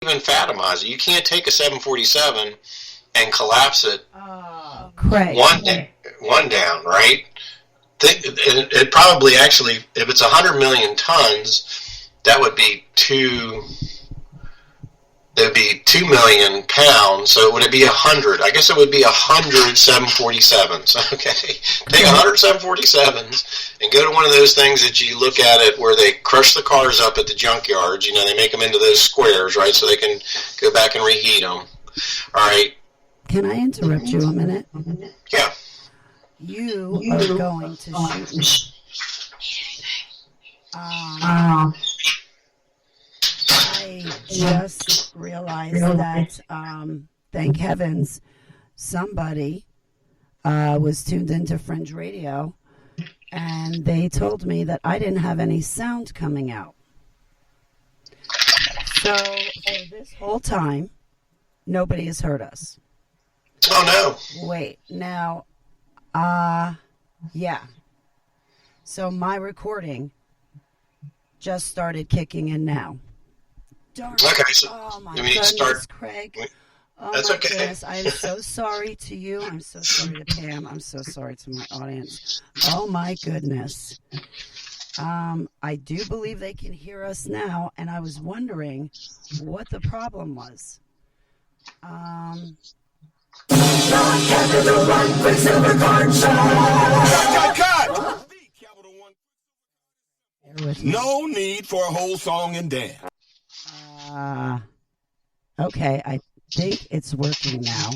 even atomize it. You can't take a 747 and collapse it Craig. one down, right? It probably actually, if it's 100 million tons, that would be 2 million pounds. So would it be 100? I guess it would be 100 747s. Okay, take 100 747s and go to one of those things that you look at it where they crush the cars up at the junkyards. You know, they make them into those squares, right? So they can go back and reheat them. All right. Can I interrupt you a minute? Yeah. You are going to shoot me. I just realized that, thank heavens, somebody was tuned into Fringe Radio, and they told me that I didn't have any sound coming out. So, for this whole time, nobody has heard us. Oh, no. Wait, now, yeah. So my recording just started kicking in now. Darn. Okay, so oh my you mean goodness, start... Craig. Oh That's my okay. goodness. I am so sorry to you. I'm so sorry to Pam. I'm so sorry to my audience. Oh my goodness. I do believe they can hear us now, and I was wondering what the problem was. No need for a whole song and dance. Okay, I think it's working now,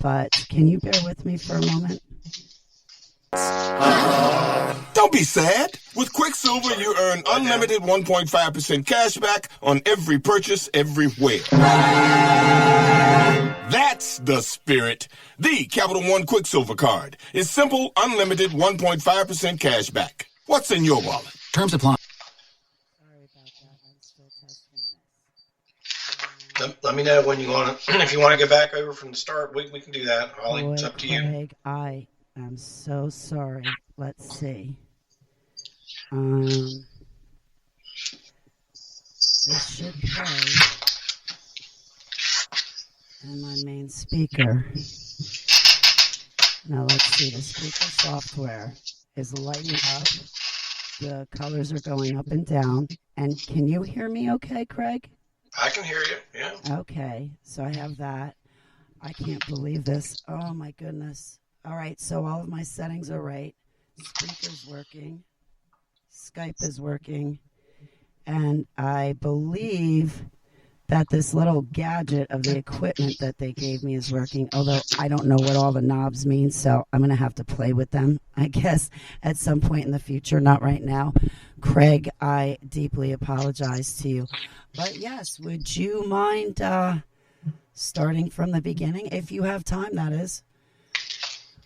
but can you bear with me for a moment? Don't be sad. With Quicksilver, you earn unlimited 1.5% cash back on every purchase everywhere. That's the spirit. The Capital One Quicksilver card is simple, unlimited 1.5% cash back. What's in your wallet? Terms apply. Sorry about that. I'm still testing this. Let me know when you want to, if you want to get back over from the start, we can do that. Holly, Boy, it's up to you. Craig, I am so sorry. Let's see. This should play on my main speaker. Now let's see. The speaker software is lighting up. The colors are going up and down. And can you hear me okay, Craig? I can hear you, yeah. Okay, so I have that. I can't believe this. Oh, my goodness. All right, so all of my settings are right. Speaker's working. Skype is working. And I believe that this little gadget of the equipment that they gave me is working, although I don't know what all the knobs mean, so I'm going to have to play with them, I guess, at some point in the future, not right now. Craig, I deeply apologize to you. But yes, would you mind starting from the beginning, if you have time, that is?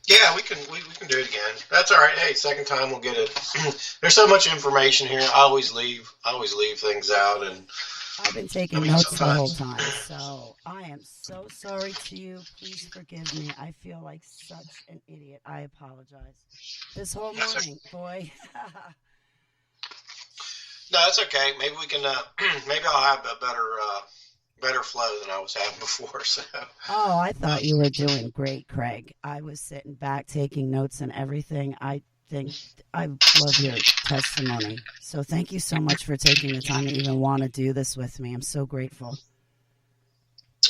Yeah, we can do it again. That's all right. Hey, second time we'll get it. There's so much information here. I always leave things out, and I've been taking notes the whole time, so I am so sorry to you. Please forgive me. I feel like such an idiot. I apologize. This whole morning, boy. No, that's okay. Maybe we can. Maybe I'll have a better flow than I was having before. So. Oh, I thought you were doing great, Craig. I was sitting back taking notes and everything. I love your testimony. So thank you so much for taking the time to even want to do this with me. I'm so grateful.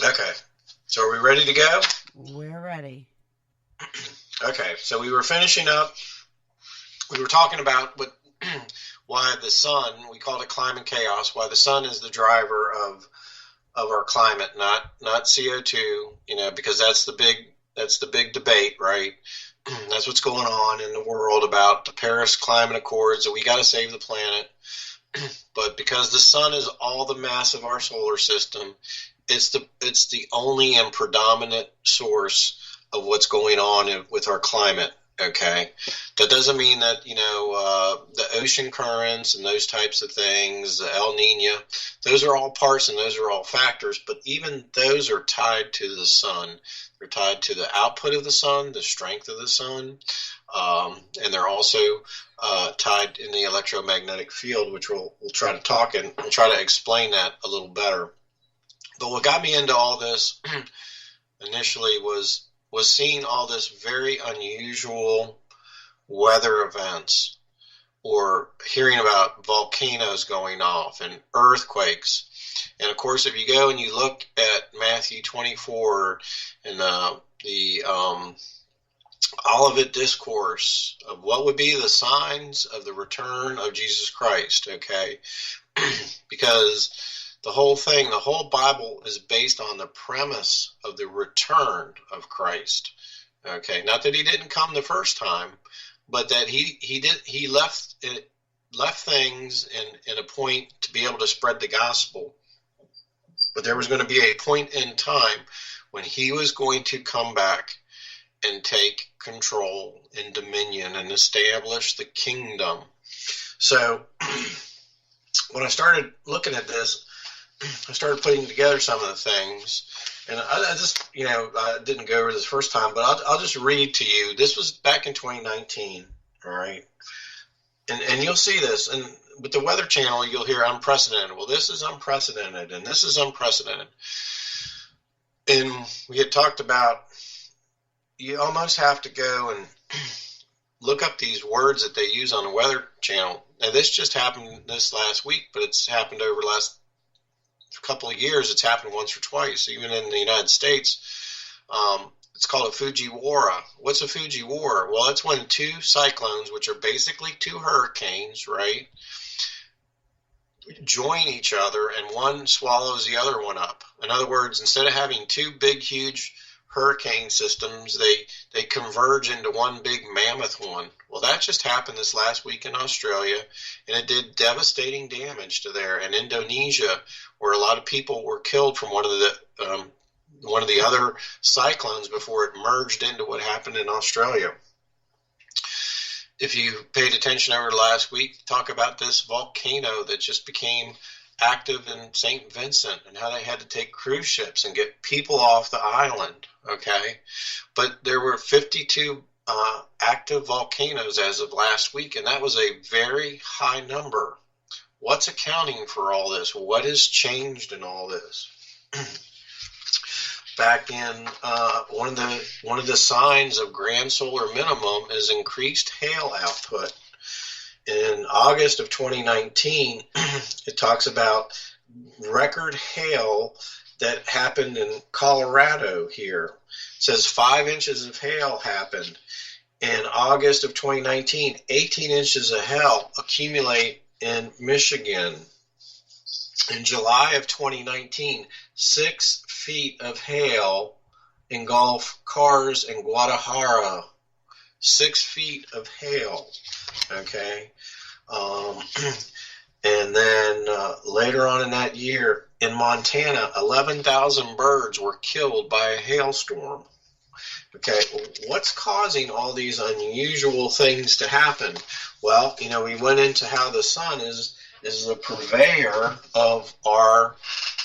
Okay. So are we ready to go? We're ready. Okay. So we were finishing up. We were talking about why the sun, we called it climate chaos, why the sun is the driver of our climate, not CO2, because that's the big debate, right? That's what's going on in the world about the Paris Climate Accords, that we got to save the planet. But because the sun is all the mass of our solar system, it's the only and predominant source of what's going on with our climate. Okay, that doesn't mean that the ocean currents and those types of things, the El Nino, those are all parts and those are all factors. But even those are tied to the sun. They're tied to the output of the sun, the strength of the sun, and they're also tied in the electromagnetic field, which we'll try to talk and we'll try to explain that a little better. But what got me into all this initially was seeing all this very unusual weather events, or hearing about volcanoes going off and earthquakes. And of course, if you go and you look at Matthew 24 and the Olivet Discourse of what would be the signs of the return of Jesus Christ, okay? Because the whole Bible is based on the premise of the return of Christ, okay? Not that he didn't come the first time, but that he left things in a point to be able to spread the gospel. But there was going to be a point in time when he was going to come back and take control and dominion and establish the kingdom. So when I started looking at this, I started putting together some of the things. And I just, I didn't go over this first time, but I'll just read to you. This was back in 2019, all right? And you'll see this. And with the Weather Channel, you'll hear unprecedented. Well, this is unprecedented, and this is unprecedented. And we had talked about you almost have to go and look up these words that they use on the Weather Channel. Now, this just happened this last week, but it's happened over the last couple of years. It's happened once or twice, even in the United States. It's called a Fujiwara. What's a Fujiwara? Well, it's when two cyclones, which are basically two hurricanes, right, join each other and one swallows the other one up. In other words, instead of having two big, huge hurricane systems, they converge into one big mammoth one. Well, that just happened this last week in Australia, and it did devastating damage to there. And Indonesia, where a lot of people were killed from one of the other cyclones before it merged into what happened in Australia. If you paid attention over the last week, talk about this volcano that just became active in St. Vincent and how they had to take cruise ships and get people off the island, okay? But there were 52 active volcanoes as of last week, and that was a very high number. What's accounting for all this? What has changed in all this? Back in one of the signs of grand solar minimum is increased hail output. In August of 2019, it talks about record hail that happened in Colorado here. It says 5 inches of hail happened. In August of 2019, 18 inches of hail accumulate in Michigan. In July of 2019, 6 feet of hail engulf cars in Guadalajara. 6 feet of hail, okay? And then later on in that year, in Montana, 11,000 birds were killed by a hailstorm. Okay, what's causing all these unusual things to happen? Well, we went into how the sun is the purveyor of our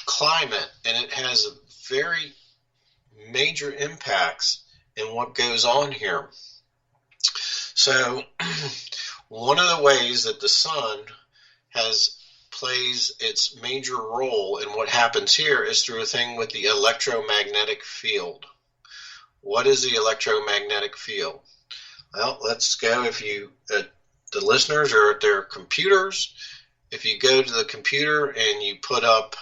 climate, and it has very major impacts in what goes on here. So one of the ways that the sun plays its major role in what happens here is through a thing with the electromagnetic field. What is the electromagnetic field? Well, let's go. If the listeners are at their computers, if you go to the computer and you put up,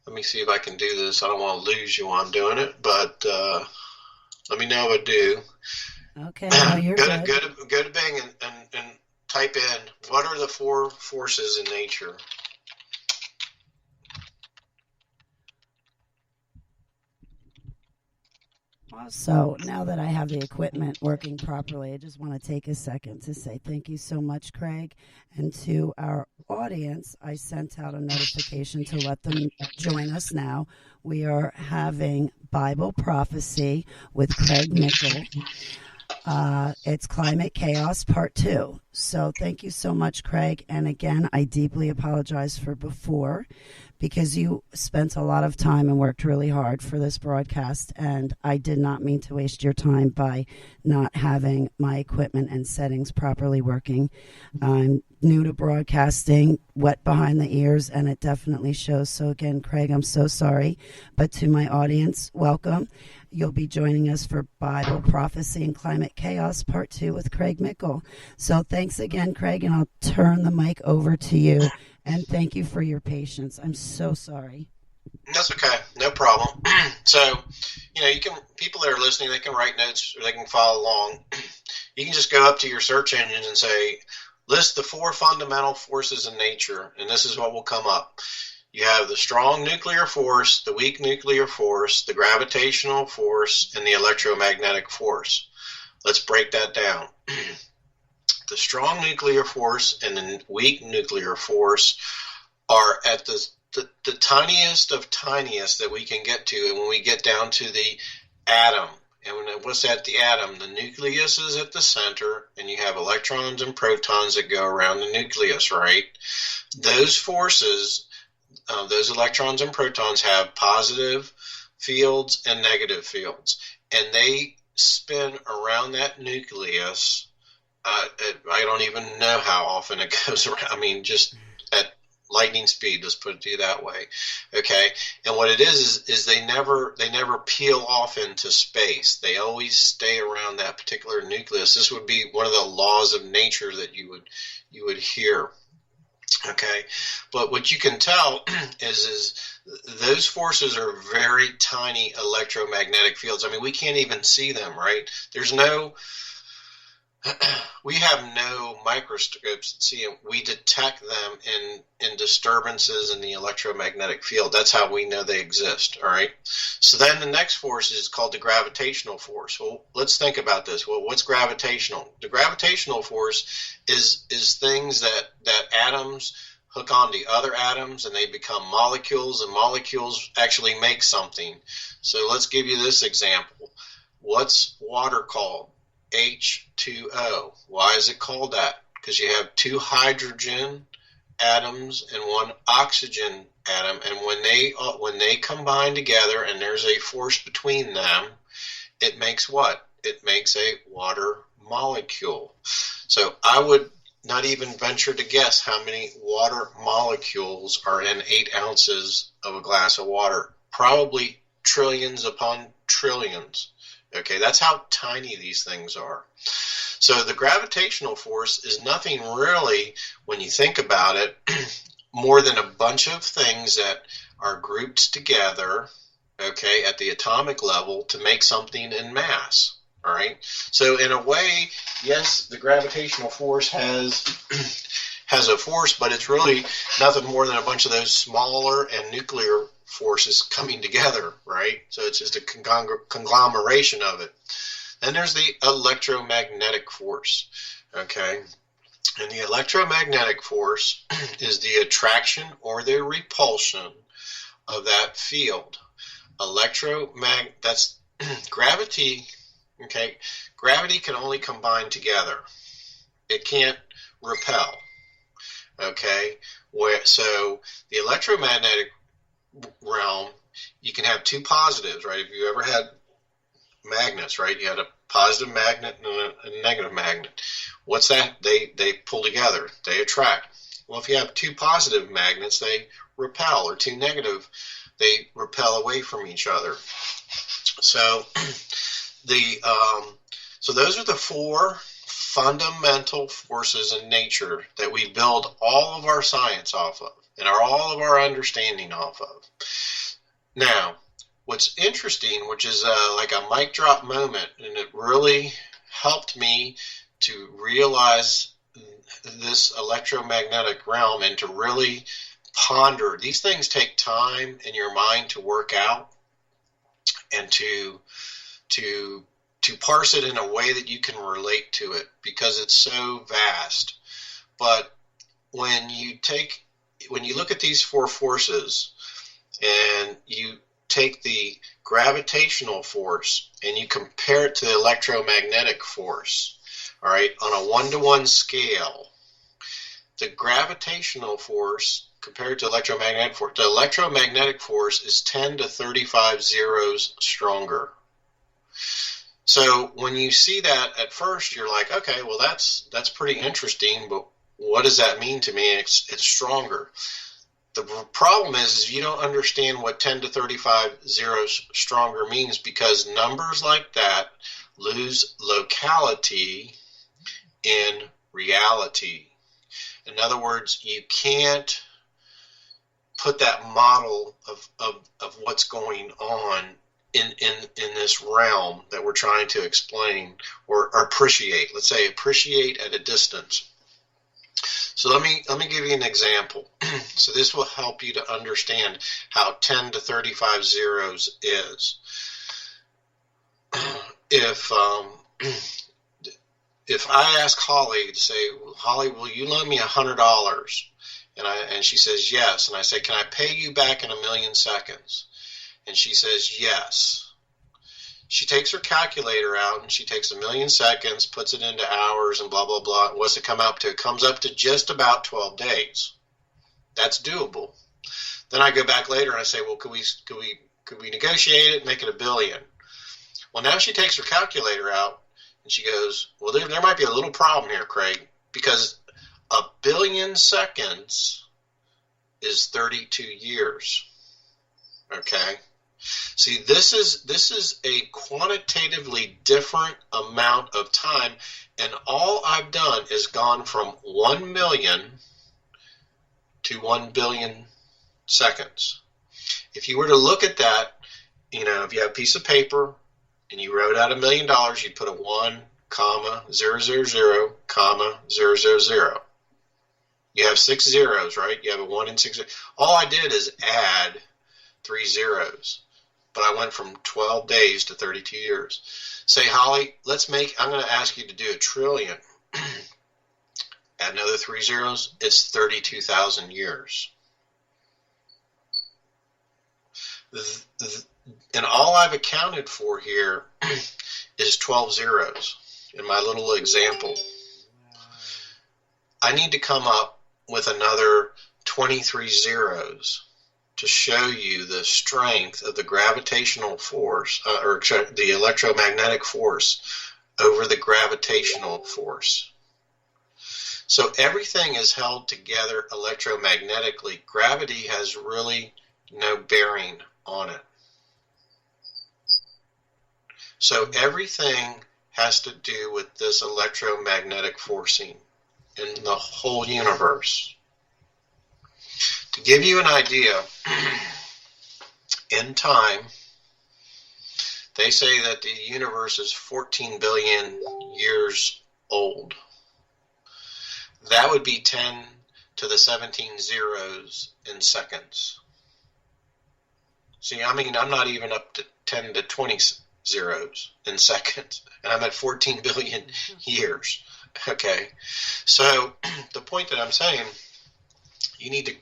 let me see if I can do this. I don't want to lose you while I'm doing it, but let me know if I do. Okay, no, you're good. Go to Bing and type in, what are the 4 forces in nature? So now that I have the equipment working properly, I just want to take a second to say thank you so much, Craig. And to our audience, I sent out a notification to let them join us now. We are having Bible Prophecy with Craig Mickel. It's Climate Chaos Part 2. So thank you so much, Craig. And again, I deeply apologize for before, because you spent a lot of time and worked really hard for this broadcast, and I did not mean to waste your time by not having my equipment and settings properly working. I'm new to broadcasting, wet behind the ears, and it definitely shows. So again, Craig, I'm so sorry, but to my audience, welcome. You'll be joining us for Bible Prophecy and Climate Chaos Part 2 with Craig Mickel. So thanks again, Craig, and I'll turn the mic over to you. And thank you for your patience. I'm so sorry. That's okay. No problem. So, you can, people that are listening, they can write notes or they can follow along. You can just go up to your search engine and say, list the 4 fundamental forces in nature, and this is what will come up. You have the strong nuclear force, the weak nuclear force, the gravitational force, and the electromagnetic force. Let's break that down. The strong nuclear force and the weak nuclear force are at the tiniest of tiniest that we can get to. And when we get down to the atom, and what's at the atom? The nucleus is at the center, and you have electrons and protons that go around the nucleus, right? Those forces, those electrons and protons have positive fields and negative fields, and they spin around that nucleus. I don't even know how often it goes around. I mean, just at lightning speed, let's put it to you that way. Okay. And what it is they never peel off into space. They always stay around that particular nucleus. This would be one of the laws of nature that you would hear. Okay. But what you can tell is those forces are very tiny electromagnetic fields. I mean, we can't even see them, right? We have no microscopes that see them. We detect them in disturbances in the electromagnetic field. That's how we know they exist, all right? So then the next force is called the gravitational force. Well, let's think about this. Well, what's gravitational? The gravitational force is things that atoms hook onto other atoms and they become molecules, and molecules actually make something. So let's give you this example. What's water called? H2O. Why is it called that? Because you have 2 hydrogen atoms and 1 oxygen atom, and when they combine together and there's a force between them, it makes what? It makes a water molecule. So I would not even venture to guess how many water molecules are in 8 ounces of a glass of water. Probably trillions upon trillions. Okay, that's how tiny these things are. So the gravitational force is nothing really, when you think about it, more than a bunch of things that are grouped together, okay, at the atomic level to make something in mass. All right. So in a way, yes, the gravitational force has a force, but it's really nothing more than a bunch of those smaller and nuclear forces coming together, right? So it's just a conglomeration of it. Then there's the electromagnetic force, okay? And the electromagnetic force is the attraction or the repulsion of that field. That's gravity, okay? Gravity can only combine together. It can't repel, okay? So the electromagnetic realm, you can have 2 positives, right? If you ever had magnets, right? You had a positive magnet and a negative magnet. What's that? They pull together. They attract. Well, if you have 2 positive magnets, they repel, or 2 negative, they repel away from each other. So so those are the 4 fundamental forces in nature that we build all of our science off of and all of our understanding off of. Now, what's interesting, which is like a mic drop moment, and it really helped me to realize this electromagnetic realm and to really ponder. These things take time in your mind to work out and to parse it in a way that you can relate to it, because it's so vast. But when you look at these 4 forces and you take the gravitational force and you compare it to the electromagnetic force, all right, on a 1-to-1 scale, the gravitational force compared to electromagnetic force. The electromagnetic force is 10 to 35 zeros stronger. So when you see that at first, you're like, okay, well, that's pretty interesting, but what does that mean to me? It's stronger. The problem is you don't understand what 10 to 35 zeros stronger means, because numbers like that lose locality in reality. In other words, you can't put that model of what's going on in this realm that we're trying to explain or appreciate. Let's say appreciate at a distance. So let me give you an example. So this will help you to understand how 10 to 35 zeros is. If I ask Holly to say, Holly, will you loan me $100? And she says yes, and I say, can I pay you back in 1,000,000 seconds? And she says yes. She takes her calculator out and she takes 1,000,000 seconds, puts it into hours, and blah blah blah. What's it come up to? It comes up to just about 12 days. That's doable. Then I go back later and I say, well, could we negotiate it, make it 1 billion? Well, now she takes her calculator out and she goes, well, there might be a little problem here, Craig, because 1 billion seconds is 32 years. Okay. See, this is a quantitatively different amount of time, and all I've done is gone from 1 million to 1 billion seconds. If you were to look at that, if you have a piece of paper and you wrote out $1 million, you'd put a 1, 000, 000. You have 6 zeros, right? You have a 1 and 6. All I did is add 3 zeros. But I went from 12 days to 32 years. Say, Holly, I'm going to ask you to do 1 trillion. Add another 3 zeros. It's 32,000 years. And all I've accounted for here is 12 zeros in my little example. I need to come up with another 23 zeros to show you the strength of the gravitational force, or the electromagnetic force over the gravitational force. So everything is held together electromagnetically. Gravity has really no bearing on it. So everything has to do with this electromagnetic forcing in the whole universe. To give you an idea, in time, they say that the universe is 14 billion years old. That would be 10 to the 17 zeros in seconds. See, I'm not even up to 10 to 20 zeros in seconds, and I'm at 14 billion years. Okay, so the point that I'm saying, you need to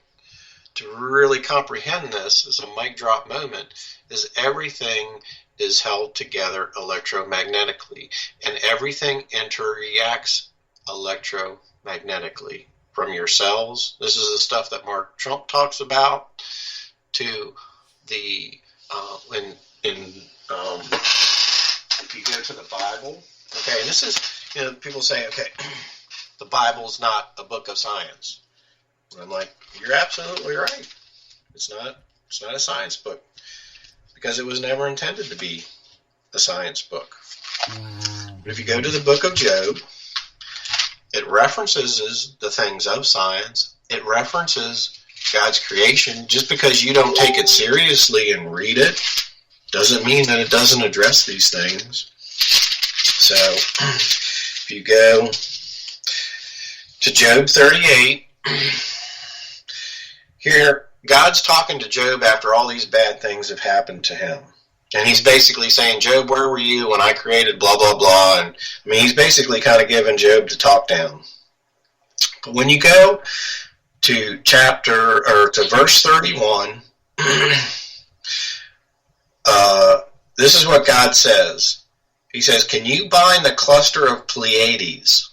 really comprehend this as a mic drop moment, is everything is held together electromagnetically, and everything interreacts electromagnetically, from your cells. This is the stuff that Mark Trump talks about, to the if you go to the Bible. Okay, and this is, people say, okay, the Bible's not a book of science. And I'm like, you're absolutely right. It's not a science book, because it was never intended to be a science book. But if you go to the book of Job, it references the things of science. It references God's creation. Just because you don't take it seriously and read it doesn't mean that it doesn't address these things. So if you go to Job 38, here, God's talking to Job after all these bad things have happened to him. And he's basically saying, Job, where were you when I created blah, blah, blah? And he's basically kind of giving Job the talk down. But when you go to to verse 31, this is what God says. He says, can you bind the cluster of Pleiades?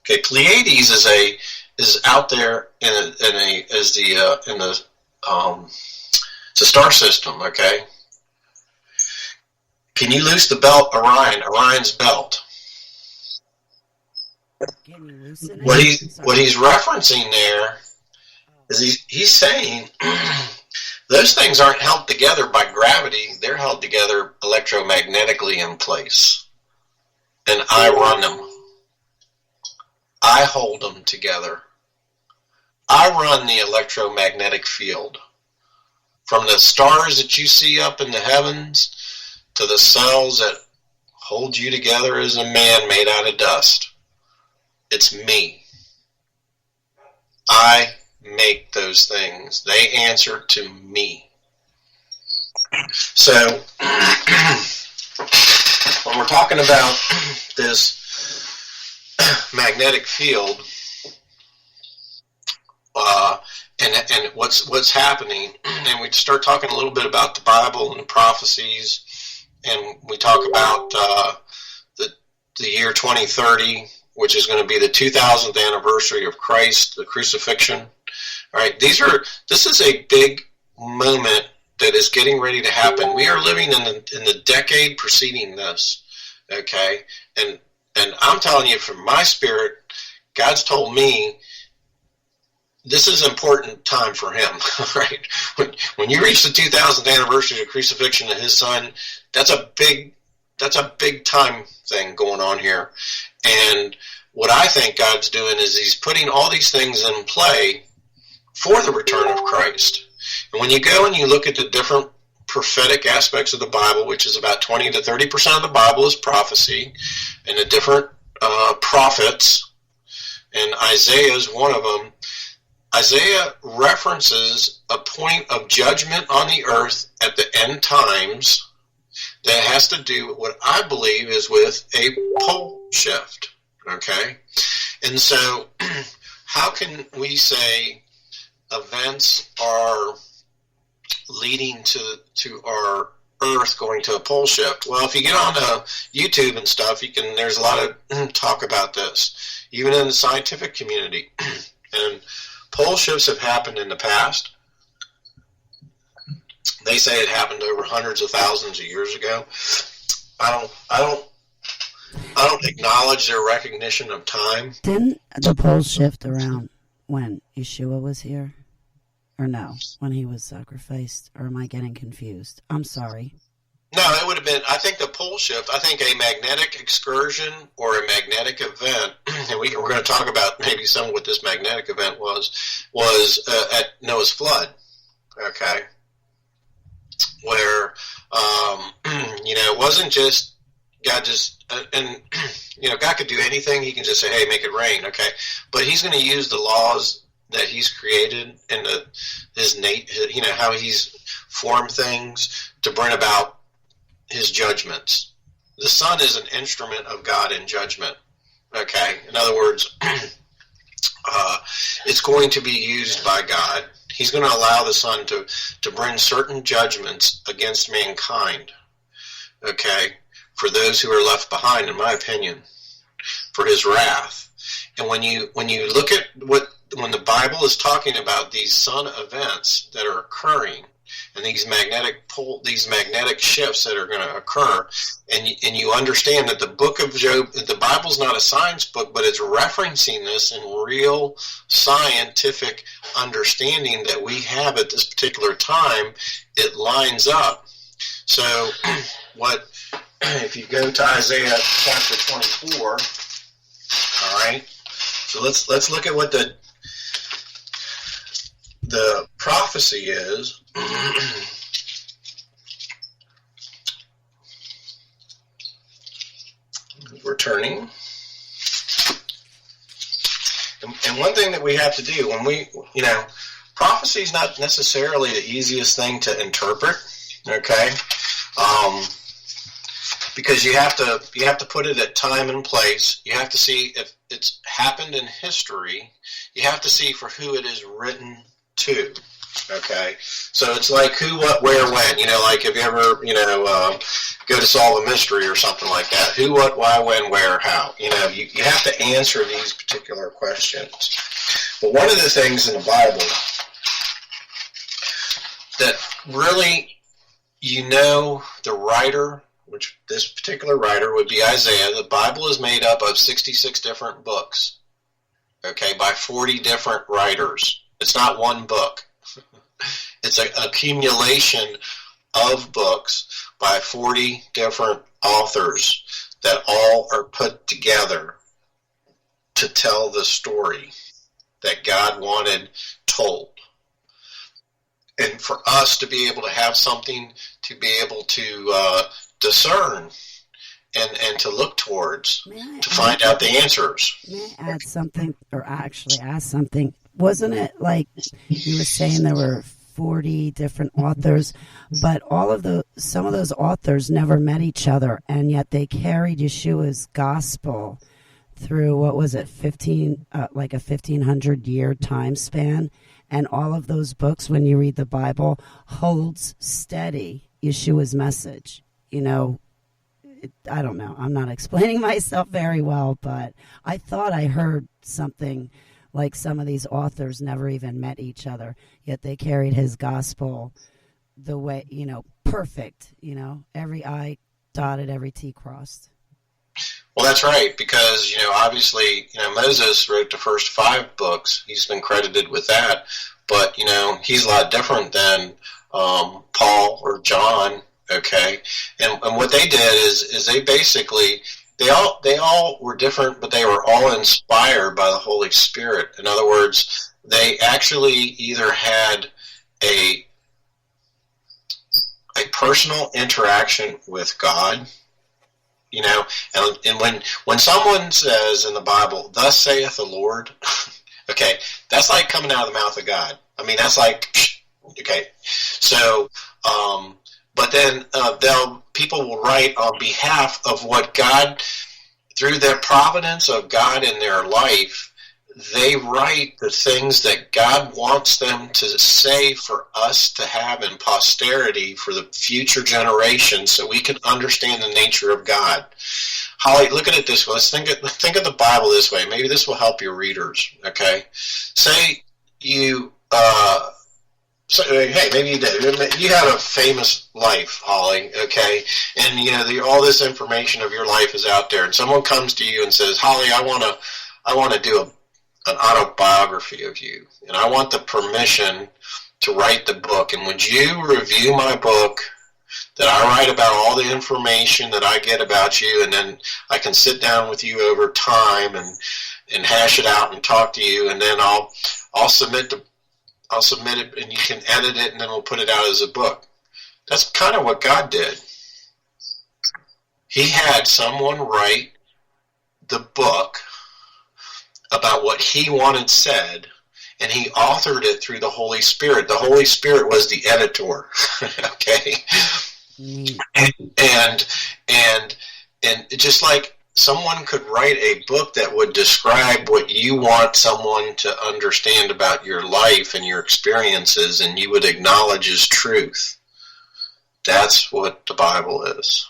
Okay, Pleiades is out there it's a star system. Okay, can you loose the belt, Orion's belt? Can you loosen it? What he's referencing there is he's saying those things aren't held together by gravity; they're held together electromagnetically in place, and I run them. I hold them together. I run the electromagnetic field. From the stars that you see up in the heavens to the cells that hold you together as a man made out of dust. It's me. I make those things. They answer to me. So, when we're talking about this magnetic field, and what's happening, and we start talking a little bit about the Bible and the prophecies, and we talk about the year 2030, which is going to be the 2000th anniversary of Christ, the crucifixion. All right, this is a big moment that is getting ready to happen. We are living in the decade preceding this. Okay, and I'm telling you, from my spirit, God's told me this is an important time for him, right? When you reach the 2000th anniversary of the crucifixion of his son, that's a big time thing going on here. And what I think God's doing is he's putting all these things in play for the return of Christ. And when you go and you look at the different prophetic aspects of the Bible, which is about 20 to 30% of the Bible is prophecy, and the different prophets, and Isaiah is one of them. Isaiah references a point of judgment on the earth at the end times that has to do with what I believe is with a pole shift. Okay? And so, how can we say events are leading to our earth going to a pole shift? Well, if you get onto YouTube and stuff, there's a lot of talk about this, even in the scientific community. And pole shifts have happened in the past. They say it happened over hundreds of thousands of years ago. I don't acknowledge their recognition of time. Didn't the pole shift around when Yeshua was here? Or no, when he was sacrificed? Or am I getting confused? I'm sorry. No, it would have been, I think the pole shift, I think a magnetic excursion or a magnetic event, and we're going to talk about maybe some of what this magnetic event was at Noah's flood, okay? Where, it wasn't just, God God could do anything. He can just say, hey, make it rain, okay? But he's going to use the laws that he's created and how he's formed things to bring about his judgments. The sun is an instrument of God in judgment. Okay? In other words, it's going to be used by God. He's going to allow the sun to bring certain judgments against mankind. Okay? For those who are left behind, in my opinion, for his wrath. And when you look at when the Bible is talking about these sun events that are occurring, and these magnetic shifts that are going to occur, and you understand that the book of Job, the Bible's not a science book, but it's referencing this in real scientific understanding that we have at this particular time, it lines up. So, if you go to Isaiah chapter 24, all right, so let's look at what the prophecy is. Returning. And one thing that we have to do when prophecy is not necessarily the easiest thing to interpret, okay? Because you have to put it at time and place. You have to see if it's happened in history. You have to see for who it is written to. Okay, so it's like who, what, where, when. Like if you ever go to solve a mystery or something like that. Who, what, why, when, where, how. You have to answer these particular questions. But one of the things in the Bible that really, the writer, which this particular writer would be Isaiah, the Bible is made up of 66 different books, okay, by 40 different writers. It's not one book. It's an accumulation of books by 40 different authors that all are put together to tell the story that God wanted told. And for us to be able to have something to be able to discern and to look towards to find out the answers. May I add something, or actually ask something? Wasn't it like you were saying there were 40 different authors, but some of those authors never met each other, and yet they carried Yeshua's gospel through, what was it, like a 1,500-year time span, and all of those books, when you read the Bible, holds steady Yeshua's message. I don't know. I'm not explaining myself very well, but I thought I heard something like some of these authors never even met each other, yet they carried his gospel the way, perfect, every I dotted, every T crossed. Well, that's right, because, obviously, Moses wrote the first 5 books. He's been credited with that, but, he's a lot different than Paul or John, okay? And what they did is they basically, they all were different, but they were all inspired by the Holy Spirit. In other words, they actually either had a personal interaction with God, and when someone says in the Bible, "Thus saith the Lord," okay, that's like coming out of the mouth of God. I mean, that's like, okay. So, but then people will write on behalf of what God, through the providence of God in their life, they write the things that God wants them to say for us to have in posterity for the future generations, so we can understand the nature of God. Holly, look at it this way. Let's think of the Bible this way. Maybe this will help your readers. Okay, say you. Hey, maybe you did. You had a famous life, Holly, okay? And, all this information of your life is out there. And someone comes to you and says, "Holly, I want to do an autobiography of you. And I want the permission to write the book. And would you review my book that I write about all the information that I get about you, and then I can sit down with you over time and hash it out and talk to you, and then I'll submit it, and you can edit it, and then we'll put it out as a book." That's kind of what God did. He had someone write the book about what he wanted said, and he authored it through the Holy Spirit. The Holy Spirit was the editor, okay? And just like someone could write a book that would describe what you want someone to understand about your life and your experiences, and you would acknowledge as truth. That's what the Bible is.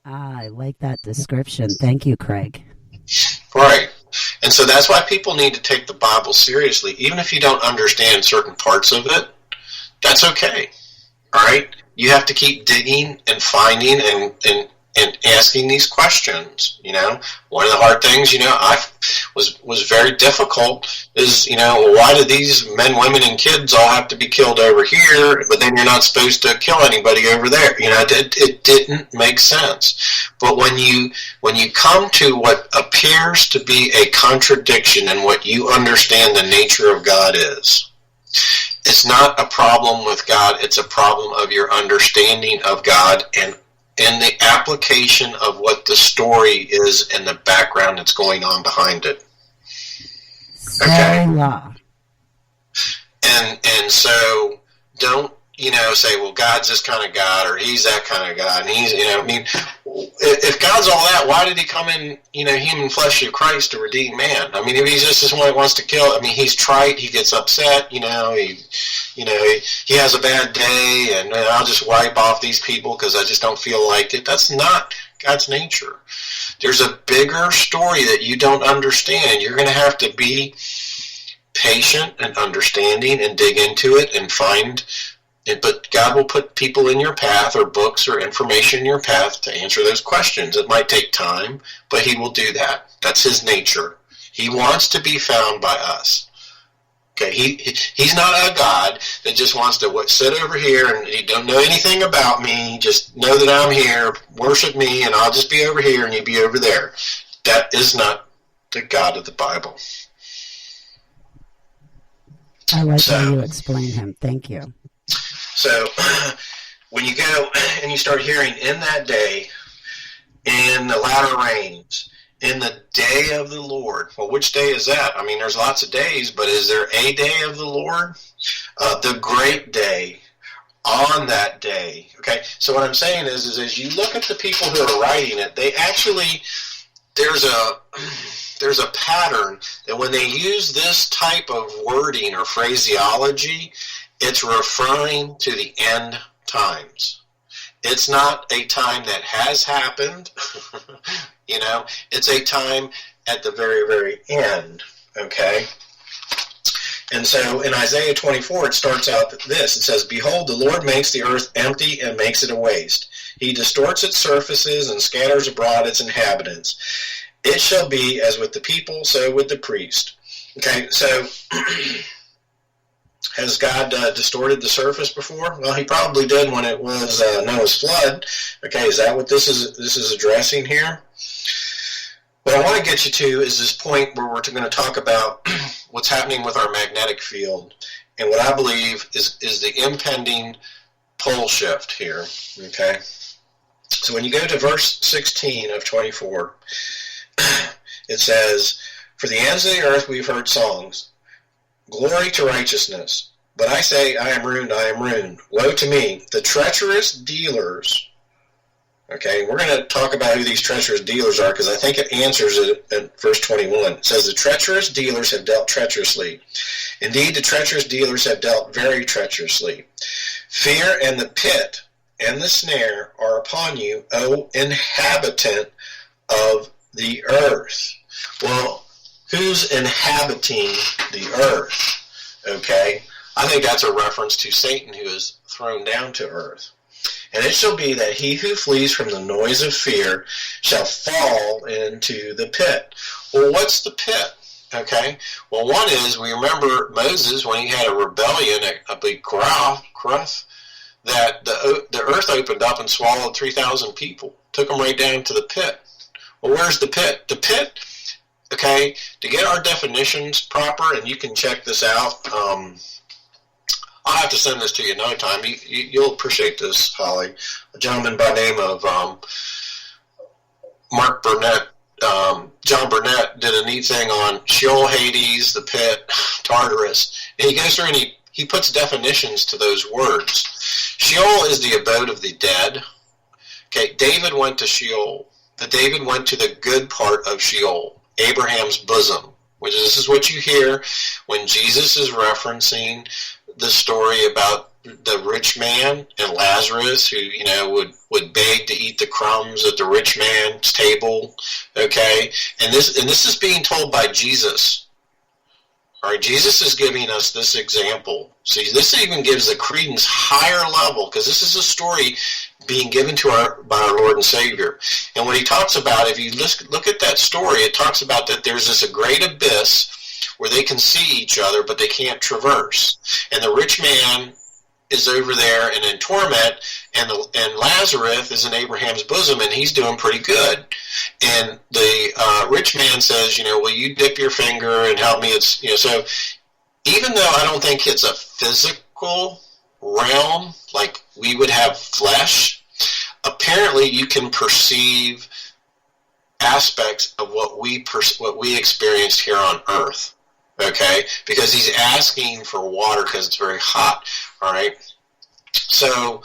I like that description. Thank you, Craig. Right. And so that's why people need to take the Bible seriously. Even if you don't understand certain parts of it, that's okay. All right? You have to keep digging and finding and asking these questions. One of the hard things, I was very difficult is, why do these men, women, and kids all have to be killed over here, but then you're not supposed to kill anybody over there? It didn't make sense. But when you come to what appears to be a contradiction in what you understand the nature of God is, it's not a problem with God, it's a problem of your understanding of God and the application of what the story is and the background that's going on behind it. Okay? And so don't, say, well, God's this kind of God, or he's that kind of God. And he's, if God's all that, why did he come in, human flesh through Christ to redeem man? I mean, if he's just this one that wants to kill, he's trite, he gets upset, he has a bad day, and I'll just wipe off these people because I just don't feel like it. That's not God's nature. There's a bigger story that you don't understand. You're going to have to be patient and understanding and dig into it and find it. But God will put people in your path, or books or information in your path, to answer those questions. It might take time, but he will do that. That's his nature. He wants to be found by us. Okay, he's not a God that just wants to sit over here and he don't know anything about me. Just know that I'm here, worship me, and I'll just be over here and you be over there. That is not the God of the Bible. I like how you explain him. Thank you. So when you go and you start hearing, in that day, in the latter rains, in the day of the Lord. Well, which day is that? I mean, there's lots of days, but is there a day of the Lord? The great day, on that day. Okay, so what I'm saying is as you look at the people who are writing it, they actually, there's a pattern that when they use this type of wording or phraseology, it's referring to the end times. It's not a time that has happened. It's a time at the very, very end. Okay? And so in Isaiah 24, it starts out this. It says, "Behold, the Lord makes the earth empty and makes it a waste. He distorts its surfaces and scatters abroad its inhabitants. It shall be as with the people, so with the priest." Okay, so has God distorted the surface before? Well, he probably did when it was Noah's flood. Okay, is that what this is addressing here? What I want to get you to is this point where we're going to talk about what's happening with our magnetic field and what I believe is the impending pole shift here. Okay, so when you go to verse 16 of 24, it says, "For the ends of the earth we've heard songs, glory to righteousness. But I say, I am ruined, I am ruined. Woe to me, the treacherous dealers." Okay, we're going to talk about who these treacherous dealers are because I think it answers it at verse 21. It says, "The treacherous dealers have dealt treacherously. Indeed, the treacherous dealers have dealt very treacherously. Fear and the pit and the snare are upon you, O inhabitant of the earth." Well, who's inhabiting the earth? Okay, I think that's a reference to Satan, who is thrown down to earth. "And it shall be that he who flees from the noise of fear shall fall into the pit." Well, what's the pit? Okay, well, one is, we remember Moses when he had a rebellion, a big crowth, that the earth opened up and swallowed 3,000 people, took them right down to the pit. Well, where's the pit? The pit, okay, to get our definitions proper, and you can check this out. I'll have to send this to you another time. You'll appreciate this, Holly. A gentleman by the name of Mark Burnett, John Burnett, did a neat thing on Sheol, Hades, the pit, Tartarus. And he goes through and he puts definitions to those words. Sheol is the abode of the dead. Okay, David went to Sheol. David went to the good part of Sheol, Abraham's bosom, which this is what you hear when Jesus is referencing the story about the rich man and Lazarus, who would beg to eat the crumbs at the rich man's table. Okay, and this is being told by Jesus. All right, Jesus is giving us this example. See, this even gives the credence higher level because this is a story being given to by our Lord and Savior. And what he talks about, if you look at that story, it talks about that there's this great abyss where they can see each other, but they can't traverse. And the rich man is over there and in torment, and Lazarus is in Abraham's bosom, and he's doing pretty good. And the rich man says, will you dip your finger and help me? So even though I don't think it's a physical realm like we would have flesh, apparently you can perceive aspects of what we experienced here on earth. Okay, because he's asking for water because it's very hot. All right, so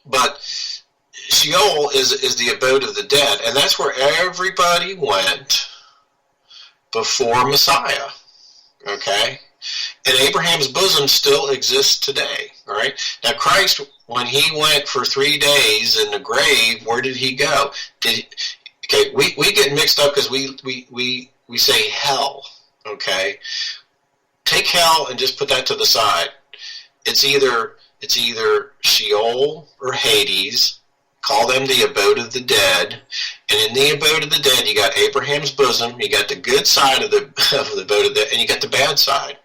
but Sheol is the abode of the dead, and that's where everybody went before Messiah. Okay, And Abraham's bosom still exists today. All right. Now, Christ, when he went for 3 days in the grave, where did he go? Okay, we get mixed up because we say hell. Okay. Take hell and just put that to the side. It's either Sheol or Hades. Call them the abode of the dead. And in the abode of the dead, you got Abraham's bosom, you got the good side of the abode of the dead, and you got the bad side.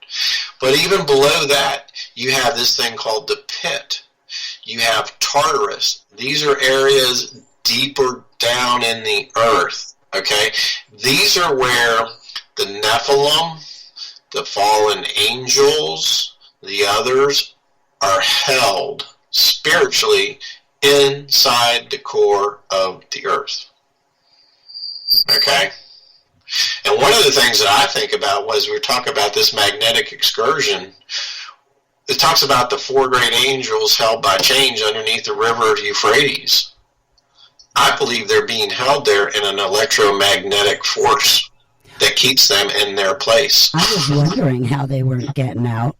But even below that, you have this thing called the pit. You have Tartarus. These are areas deeper down in the earth. Okay? These are where the Nephilim, the fallen angels, the others are held spiritually inside the core of the earth. Okay? And one of the things that I think about was we talk about this magnetic excursion. It talks about the 4 great angels held by chains underneath the river Euphrates. I believe they're being held there in an electromagnetic force that keeps them in their place. I was wondering how they weren't getting out.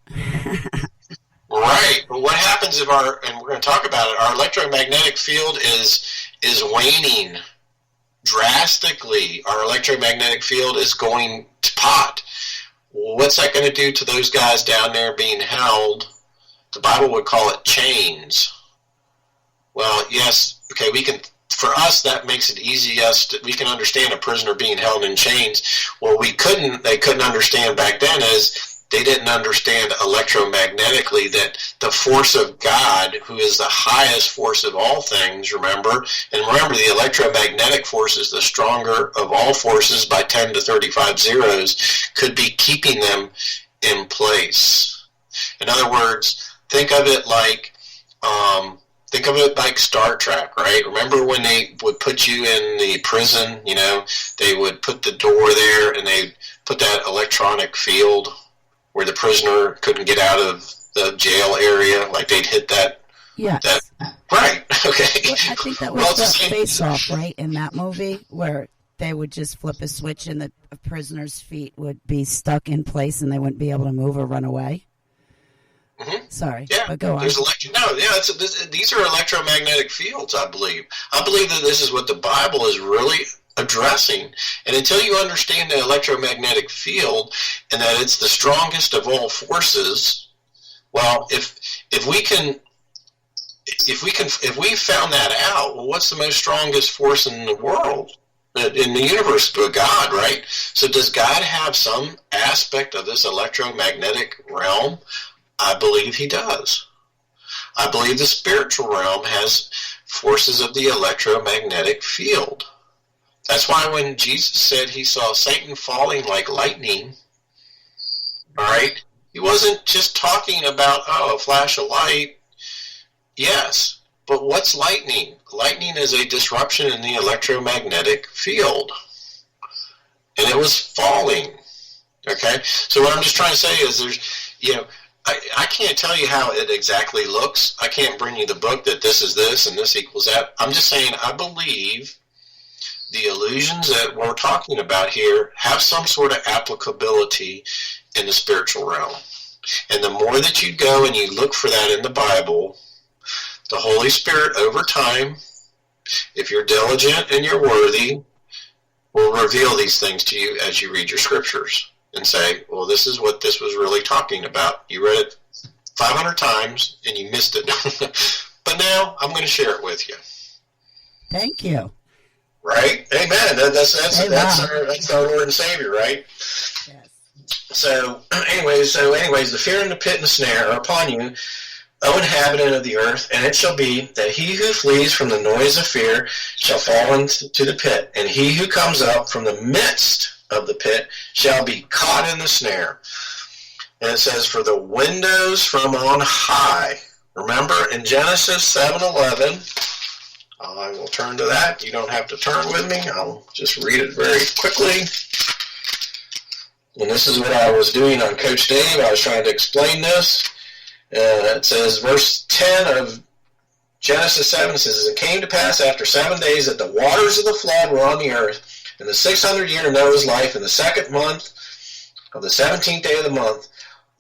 Right, but what happens if and we're going to talk about it, our electromagnetic field is waning drastically. Our electromagnetic field is going to pot. What's that going to do to those guys down there being held? The Bible would call it chains. Well, yes, okay, for us, that makes it easy. We can understand a prisoner being held in chains. What they couldn't understand back then is they didn't understand electromagnetically that the force of God, who is the highest force of all things, remember, the electromagnetic force is the stronger of all forces by 10 to 35 zeros, could be keeping them in place. In other words, think of it like Star Trek, right? Remember when they would put you in the prison, they would put the door there and they put that electronic field where the prisoner couldn't get out of the jail area, like they'd hit that. Yes. Right, okay. Well, I think that was the face-off, right, in that movie, where they would just flip a switch and the prisoner's feet would be stuck in place and they wouldn't be able to move or run away. Mm-hmm. Sorry, but go on. These are electromagnetic fields, I believe. I believe that this is what the Bible is really addressing. And until you understand the electromagnetic field and that it's the strongest of all forces, well, if we found that out, well, what's the most strongest force in the world, in the universe? But God, right? So does God have some aspect of this electromagnetic realm? I believe he does. I believe the spiritual realm has forces of the electromagnetic field. That's why when Jesus said he saw Satan falling like lightning, all right, he wasn't just talking about, a flash of light. Yes, but what's lightning? Lightning is a disruption in the electromagnetic field. And it was falling. Okay? So what I'm just trying to say is I can't tell you how it exactly looks. I can't bring you the book that this is this and this equals that. I'm just saying I believe the illusions that we're talking about here have some sort of applicability in the spiritual realm. And the more that you go and you look for that in the Bible, the Holy Spirit over time, if you're diligent and you're worthy, will reveal these things to you as you read your scriptures and say, well, this is what this was really talking about. You read it 500 times and you missed it. But now I'm going to share it with you. Thank you. Right? Amen. That's our Lord and Savior, right? Yes. So, anyways, the fear and the pit and the snare are upon you, O inhabitant of the earth, and it shall be that he who flees from the noise of fear shall fall into the pit, and he who comes up from the midst of the pit shall be caught in the snare. And it says, for the windows from on high. Remember in Genesis 7:11, I will turn to that. You don't have to turn with me. I'll just read it very quickly. And this is what I was doing on Coach Dave. I was trying to explain this. It says, verse 10 of Genesis 7 says, it came to pass after 7 days that the waters of the flood were on the earth, in the 600th year of Noah's life, in the second month of the 17th day of the month,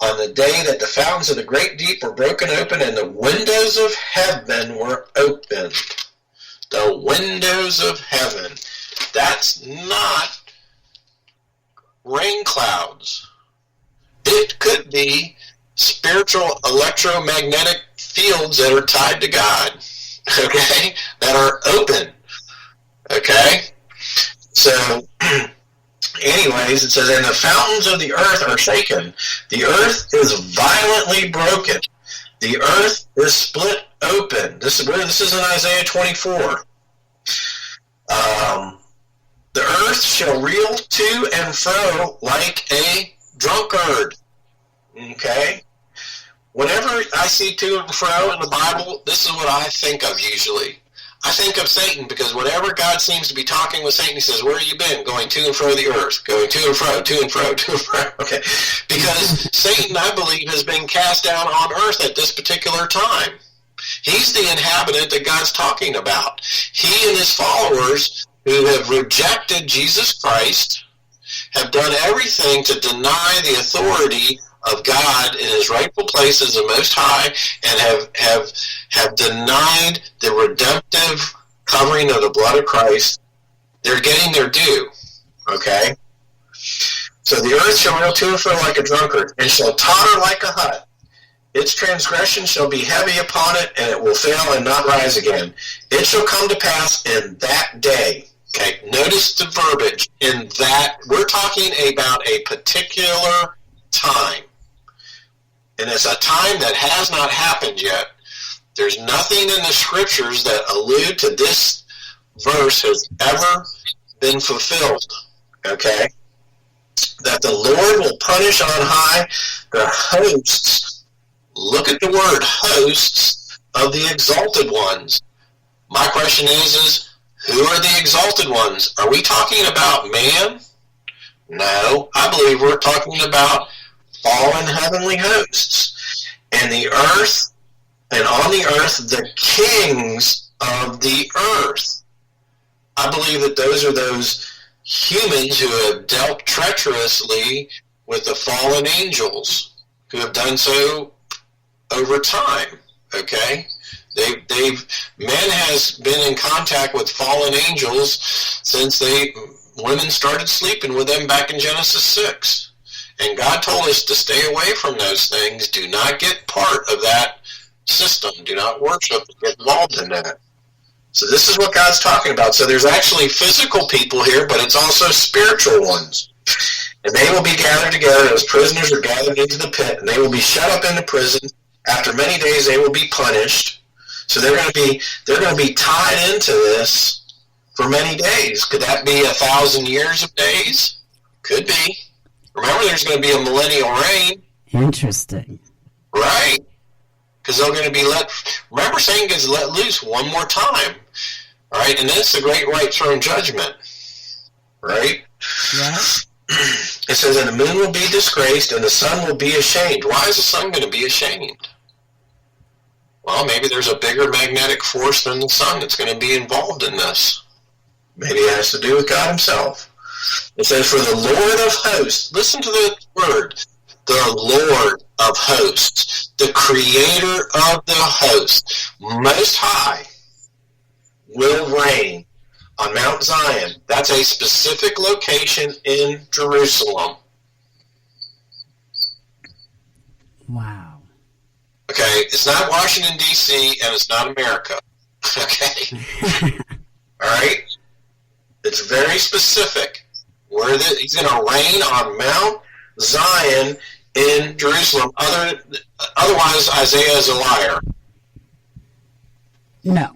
on the day that the fountains of the great deep were broken open and the windows of heaven were opened. The windows of heaven. That's not rain clouds. It could be spiritual electromagnetic fields that are tied to God, okay, that are open, okay? So, anyways, it says, and the fountains of the earth are shaken. The earth is violently broken. The earth is split open. This is in Isaiah 24. The earth shall reel to and fro like a drunkard. Okay? Whenever I see to and fro in the Bible, this is what I think of usually. I think of Satan, because whenever God seems to be talking with Satan, he says, where have you been? Going to and fro the earth. Going to and fro, to and fro, to and fro. Okay. Because Satan, I believe, has been cast down on earth at this particular time. He's the inhabitant that God's talking about. He and his followers who have rejected Jesus Christ have done everything to deny the authority of God in his rightful place as the Most High, and have denied the redemptive covering of the blood of Christ. They're getting their due. Okay? So the earth shall reel to and fro like a drunkard, and shall totter like a hut. Its transgression shall be heavy upon it, and it will fail and not rise again. It shall come to pass in that day. Okay, notice the verbiage. In that, we're talking about a particular time. And it's a time that has not happened yet. There's nothing in the scriptures that allude to this verse has ever been fulfilled. Okay? That the Lord will punish on high the hosts. Look at the word hosts of the exalted ones. My question is who are the exalted ones? Are we talking about man? No, I believe we're talking about fallen heavenly hosts. And the earth, and on the earth, the kings of the earth. I believe that those are those humans who have dealt treacherously with the fallen angels, who have done so over time, okay? Man has been in contact with fallen angels since women started sleeping with them back in Genesis 6. And God told us to stay away from those things. Do not get part of that system. Do not worship and get involved in that. So this is what God's talking about. So there's actually physical people here, but it's also spiritual ones. And they will be gathered together as prisoners are gathered into the pit, and they will be shut up in the prison. After many days they will be punished. So they're going to be tied into this for many days. Could that be 1,000 years of days? Could be. Remember, there's going to be a millennial reign. Interesting. Right. Because they're going to be remember, Satan gets let loose one more time. All right, and then it's the great white throne judgment. Right? Yeah. It says, and the moon will be disgraced, and the sun will be ashamed. Why is the sun going to be ashamed? Well, maybe there's a bigger magnetic force than the sun that's going to be involved in this. Maybe it has to do with God himself. It says, for the Lord of hosts, listen to the word, the Lord of hosts, the creator of the hosts, Most High, will reign on Mount Zion. That's a specific location in Jerusalem. Wow. Okay, it's not Washington, D.C., and it's not America. Okay? All right? It's very specific. He's going to reign on Mount Zion in Jerusalem. Otherwise, Isaiah is a liar. No.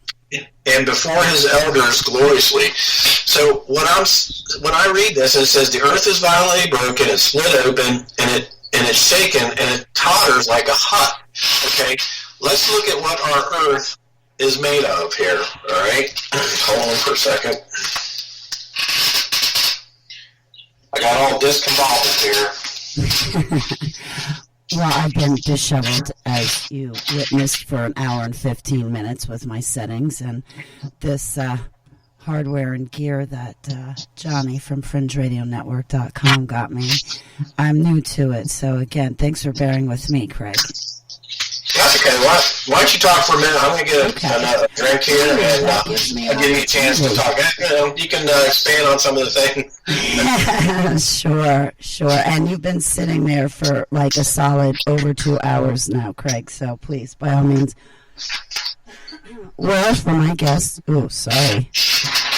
And before his elders gloriously. So when I read this, it says the earth is violently broken, it's split open, and it's shaken, and it totters like a hut. Okay, let's look at what our earth is made of here. All right, hold on for a second. I got all discombobbled here. Well, I've been disheveled, as you witnessed, for an hour and 15 minutes with my settings, and this hardware and gear that Johnny from FringeRadioNetwork.com got me. I'm new to it, so again, thanks for bearing with me, Craig. That's okay. Why don't you talk for a minute? I'm going to get a drink here, and I'll give you a chance to talk. You can expand on some of the things. Sure. And you've been sitting there for like a solid over 2 hours now, Craig, so please, by all means. Well, for my guests, sorry.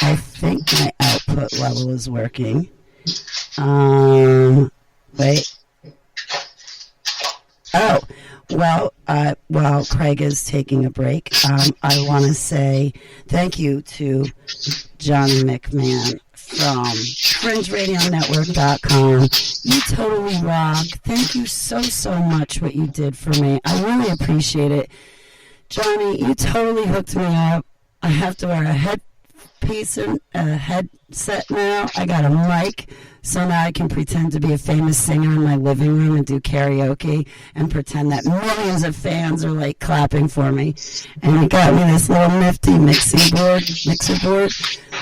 I think my output level is working. Wait. Oh, well, while Craig is taking a break, I want to say thank you to Johnny McMahon from FringeRadioNetwork.com. You totally rock. Thank you so much what you did for me. I really appreciate it. Johnny, you totally hooked me up. I have to wear a headpiece and a headset now. I got a mic, so now I can pretend to be a famous singer in my living room and do karaoke and pretend that millions of fans are like clapping for me. And you got me this little nifty mixer board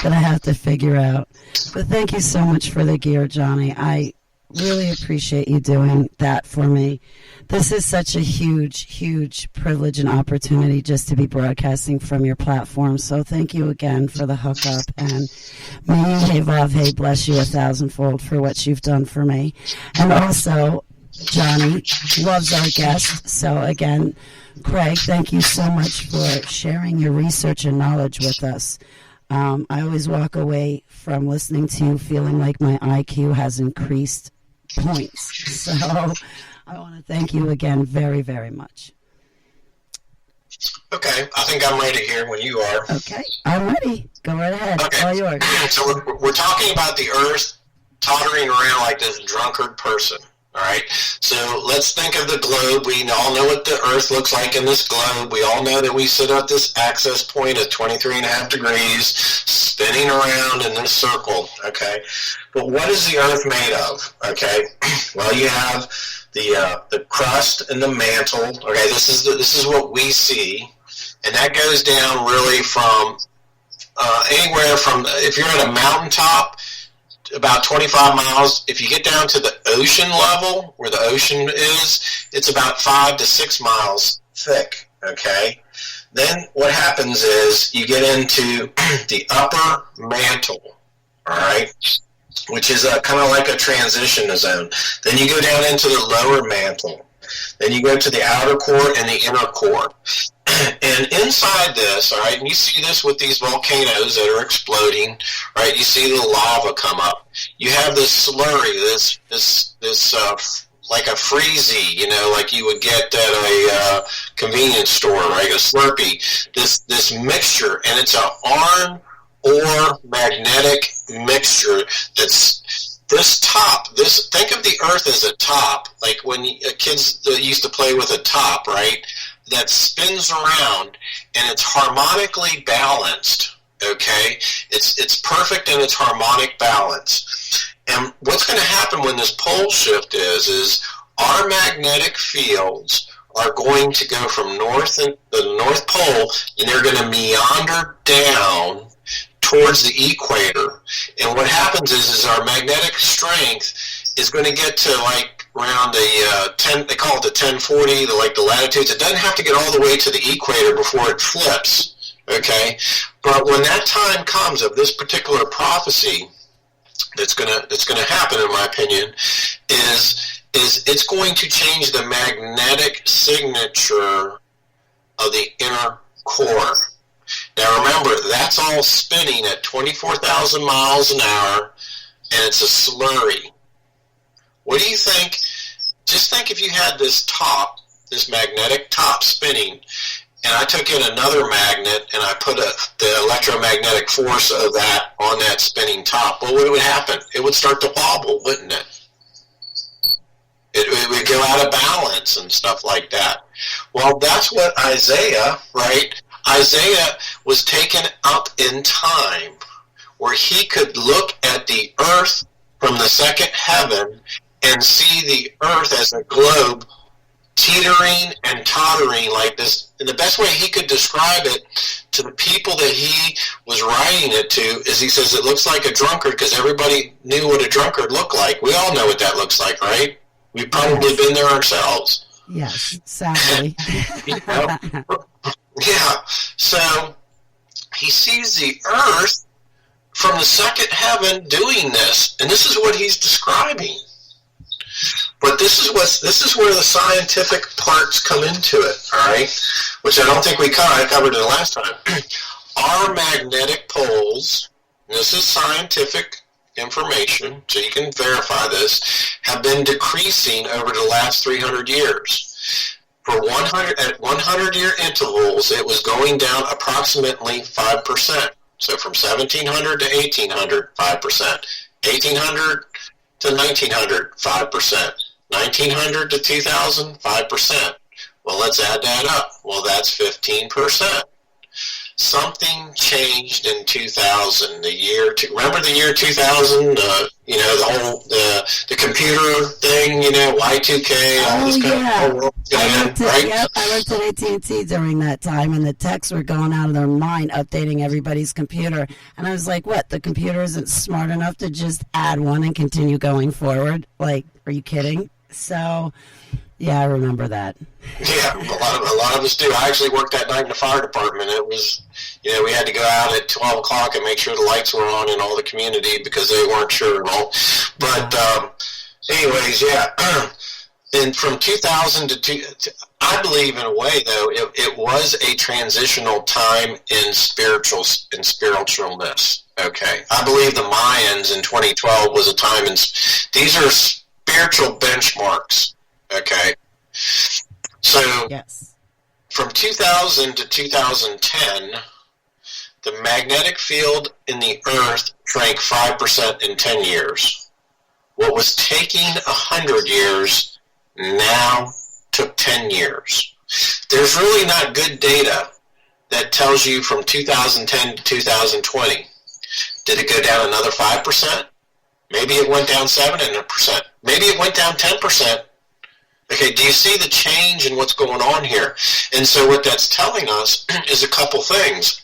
that I have to figure out. But thank you so much for the gear, Johnny. I really appreciate you doing that for me. This is such a huge privilege and opportunity just to be broadcasting from your platform. So thank you again for the hookup, and may Yevav bless you 1,000-fold for what you've done for me. And also, Johnny loves our guests. So again, Craig, thank you so much for sharing your research and knowledge with us. I always walk away from listening to you feeling like my IQ has increased points. So I want to thank you again very, very much. Okay, I think I'm ready here when you are. Okay, I'm ready. Go right ahead. Okay. All yours. So we're talking about the Earth tottering around like this drunkard person. All right, so let's think of the globe. We all know what the Earth looks like in this globe. We all know that we sit at this axis point at 23.5 degrees, spinning around in this circle, okay? But what is the Earth made of, okay? Well, you have the crust and the mantle, okay? This is what we see, and that goes down really from anywhere from, if you're at a mountaintop, about 25 miles. If you get down to the ocean level, where the ocean is, it's about 5 to 6 miles thick, okay? Then what happens is you get into the upper mantle, all right, which is kind of like a transition zone. Then you go down into the lower mantle. Then you go to the outer core and the inner core. And inside this, all right, and you see this with these volcanoes that are exploding, right? You see the lava come up. You have this slurry, this like a freezy, you know, like you would get at a convenience store, right? A Slurpee. This mixture, and it's an iron or magnetic mixture that's this top. Think of the Earth as a top, like when kids used to play with a top, right? That spins around, and it's harmonically balanced, okay? It's perfect in its harmonic balance. And what's going to happen when this pole shift is our magnetic fields are going to go from the North Pole, and they're going to meander down towards the equator. And what happens is our magnetic strength is going to get to like around the 10, they call it the 1040, the latitudes. It doesn't have to get all the way to the equator before it flips, okay? But when that time comes of this particular prophecy that's gonna happen, in my opinion, is it's going to change the magnetic signature of the inner core. Now remember, that's all spinning at 24,000 miles an hour, and it's a slurry. What do you think? Just think if you had this magnetic top spinning, and I took in another magnet and I put the electromagnetic force of that on that spinning top. Well, what would happen? It would start to wobble, wouldn't it? It would go out of balance and stuff like that. Well, that's what Isaiah, right? Isaiah was taken up in time, where he could look at the earth from the second heaven and see the earth as a globe teetering and tottering like this. And the best way he could describe it to the people that he was writing it to is he says it looks like a drunkard because everybody knew what a drunkard looked like. We all know what that looks like, right? We've probably been there ourselves. Yes, sadly. Yeah. So he sees the earth from the second heaven doing this, and this is what he's describing. But this is where the scientific parts come into it, all right? Which I don't think I covered it last time. Our magnetic poles, and this is scientific information, so you can verify this, have been decreasing over the last 300 years. For 100-year intervals, it was going down approximately 5%. So from 1700 to 1800, 5%. 1800 to 1900, 5%. 1900 to 2000, 5%. Well, let's add that up. Well, that's 15%. Something changed in 2000. Remember the year 2000? The computer thing. Y2K. All this kind of whole world right? Yep, I worked at AT&T during that time, and the techs were going out of their mind updating everybody's computer. And I was like, "What? The computer isn't smart enough to just add one and continue going forward? Like, are you kidding?" So. Yeah, I remember that. Yeah, a lot of us do. I actually worked that night in the fire department. It was, we had to go out at 12 o'clock and make sure the lights were on in all the community because they weren't sure at all. But anyways, yeah. And from 2000 to I believe in a way, though, it was a transitional time in spiritualness. Okay, I believe the Mayans in 2012 was a time these are spiritual benchmarks. Okay, so yes. From 2000 to 2010, the magnetic field in the Earth shrank 5% in 10 years. What was taking 100 years now took 10 years. There's really not good data that tells you from 2010 to 2020. Did it go down another 5%? Maybe it went down 7%. Maybe it went down 10%. Okay, do you see the change in what's going on here? And so what that's telling us is a couple things.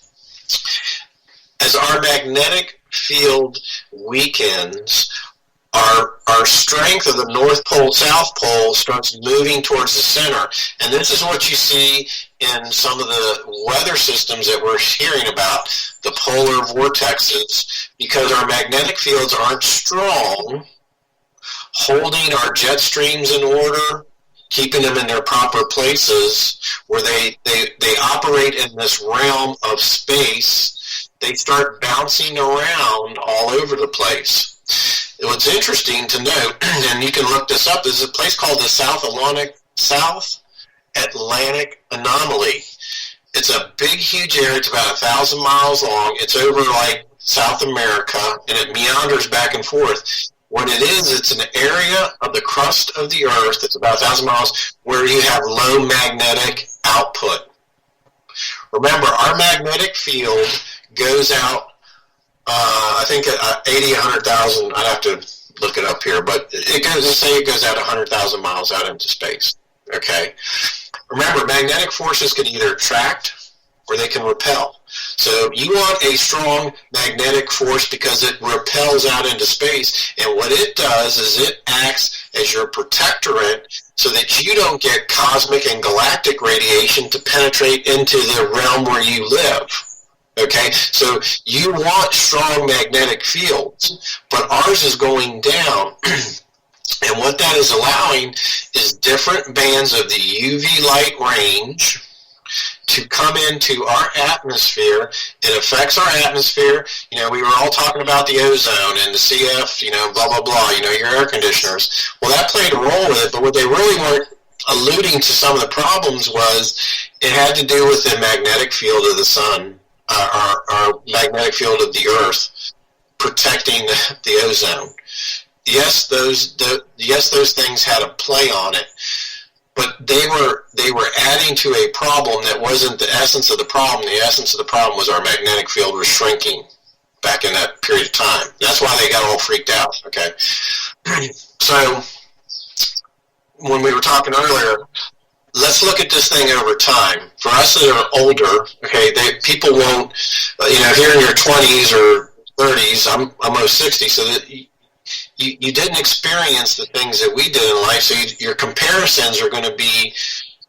As our magnetic field weakens, our strength of the North Pole, South Pole starts moving towards the center. And this is what you see in some of the weather systems that we're hearing about, the polar vortexes, because our magnetic fields aren't strong, holding our jet streams in order, keeping them in their proper places where they operate in this realm of space. They start bouncing around all over the place. What's interesting to note, and you can look this up, there's a place called the South Atlantic Anomaly. It's a big, huge area. It's about 1,000 miles long. It's over like South America, and it meanders back and forth. What it is, it's an area of the crust of the Earth, it's about 1,000 miles, where you have low magnetic output. Remember, our magnetic field goes out, I think 80, 100,000, I'd have to look it up here, but let's say it goes out 100,000 miles out into space, okay? Remember, magnetic forces can either attract or they can repel. So you want a strong magnetic force because it repels out into space, and what it does is it acts as your protectorate so that you don't get cosmic and galactic radiation to penetrate into the realm where you live. Okay, so you want strong magnetic fields, but ours is going down. And what that is allowing is different bands of the UV light range to come into our atmosphere. It affects our atmosphere. We were all talking about the ozone and the CF, blah, blah, blah, your air conditioners. Well, that played a role with it, but what they really weren't alluding to some of the problems was it had to do with the magnetic field of the sun, our magnetic field of the Earth, protecting the ozone. Yes, those things had a play on it, but they were adding to a problem that wasn't the essence of the problem. The essence of the problem was our magnetic field was shrinking back in that period of time. That's why they got all freaked out. Okay, so when we were talking earlier, let's look at this thing over time. For us that are older, okay, people won't, if you're in your 20s or 30s, I'm almost 60, so that you didn't experience the things that we did in life, so your comparisons are going to be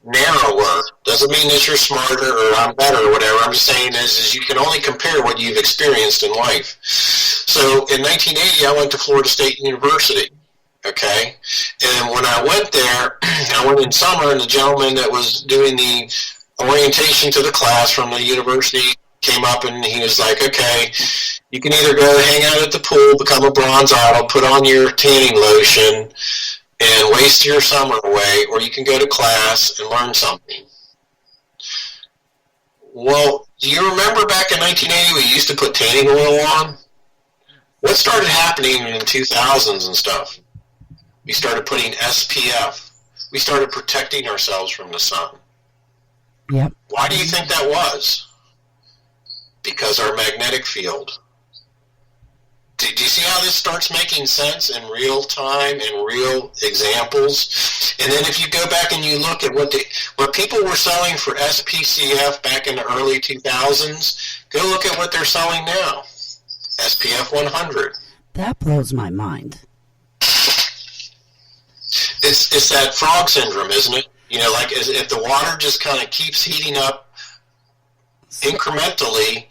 narrower. Doesn't mean that you're smarter or I'm better or whatever. I'm just saying is you can only compare what you've experienced in life. So in 1980, I went to Florida State University. Okay, and when I went there, I went in summer, and the gentleman that was doing the orientation to the class from the university came up, and he was like, okay, you can either go hang out at the pool, become a bronze idol, put on your tanning lotion, and waste your summer away, or you can go to class and learn something. Well, do you remember back in 1980 we used to put tanning oil on? What started happening in the 2000s and stuff? We started putting SPF. We started protecting ourselves from the sun. Yep. Why do you think that was? Because our magnetic field. Do you see how this starts making sense in real time and real examples? And then if you go back and you look at what people were selling for SPCF back in the early 2000s, go look at what they're selling now. SPF 100. That blows my mind. It's that frog syndrome, isn't it? Like if the water just kind of keeps heating up incrementally,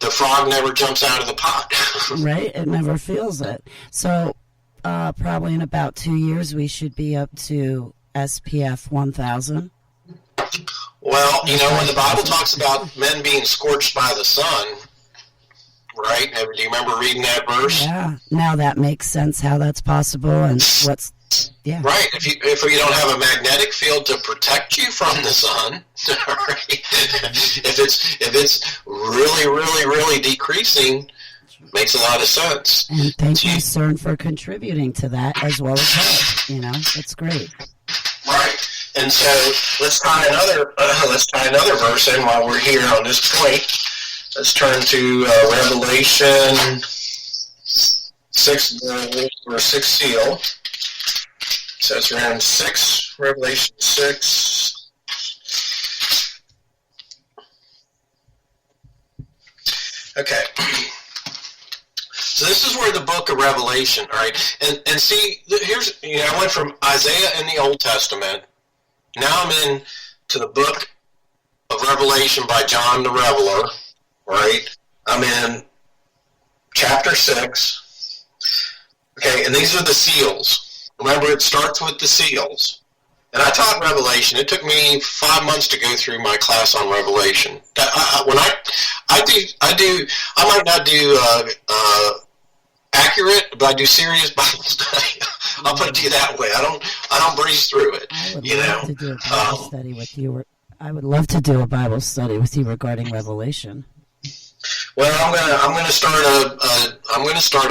the frog never jumps out of the pot. Right? It never feels it. So probably in about 2 years, we should be up to SPF 1000. Well, when the Bible talks about men being scorched by the sun, right? Do you remember reading that verse? Yeah. Now that makes sense how that's possible and what's... Yeah. Right. If you don't have a magnetic field to protect you from the sun, right? if it's really, really, really decreasing, makes a lot of sense. And thank you, CERN, for contributing to that as well as God. It's great. Right. And so let's tie another verse in while we're here on this point. Let's turn to Revelation 6, or 6 seal. So it's around 6, Revelation 6. Okay. So this is where the book of Revelation, all right? And see, here's, I went from Isaiah in the Old Testament. Now I'm in to the book of Revelation by John the Reveler, right? I'm in chapter 6. Okay, and these are the seals. Remember, it starts with the seals. And I taught Revelation. It took me 5 months to go through my class on Revelation. I might not do accurate, but I do serious Bible study. I'll put it to you that way. I don't breeze through it. I would love to do a Bible study with you regarding Revelation. Well, I'm gonna start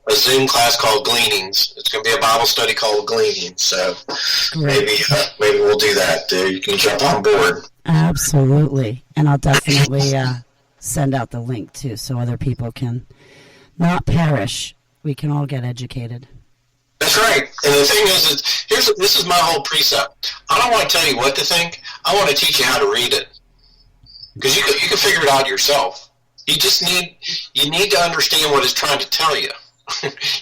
a Zoom class called Gleanings. It's gonna be a Bible study called Gleanings. So maybe we'll do that. You can jump on board. Absolutely, and I'll definitely send out the link too, so other people can not perish. We can all get educated. That's right. And the thing is this is my whole precept. I don't want to tell you what to think. I want to teach you how to read it. Because you can figure it out yourself. You need to understand what it's trying to tell you.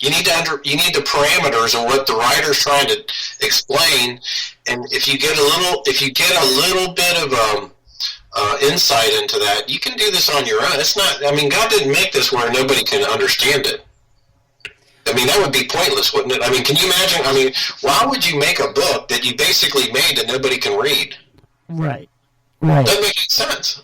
you need the parameters of what the writer's trying to explain, and if you get a little bit of insight into that, you can do this on your own. It's not. God didn't make this where nobody can understand it. That would be pointless, wouldn't it? Can you imagine? Why would you make a book that you basically made that nobody can read? Right. Right. Doesn't make any sense.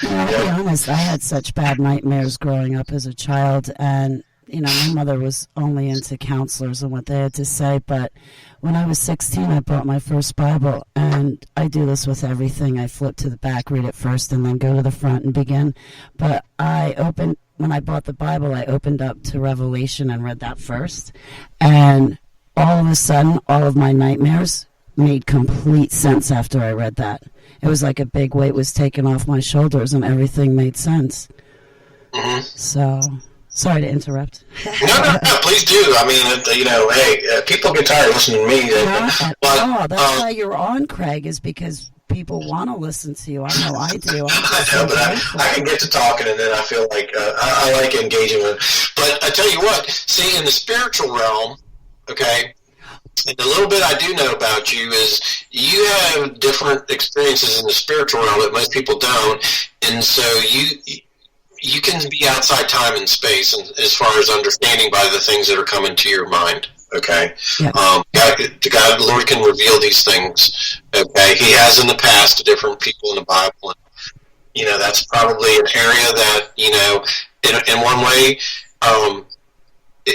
I'll be honest, I had such bad nightmares growing up as a child, and my mother was only into counselors and what they had to say, but when I was 16, I bought my first Bible, and I do this with everything. I flip to the back, read it first, and then go to the front and begin. But when I bought the Bible, I opened up to Revelation and read that first, and all of a sudden, all of my nightmares made complete sense after I read that. It was like a big weight was taken off my shoulders and everything made sense. Mm-hmm. So, Sorry to interrupt. No, please do. I mean, hey, people get tired of listening to me. But that's why you're on, Craig, is because people want to listen to you. I know I do. I know, but I can get to talking, and then I feel like I like engaging with it. But I tell you what, see, in the spiritual realm, okay, and the little bit I do know about you is you have different experiences in the spiritual realm that most people don't, and so you can be outside time and space, and as far as understanding by the things that are coming to your mind. Okay, yeah. God, the Lord can reveal these things. Okay, He has in the past to different people in the Bible. And, that's probably an area that in one way,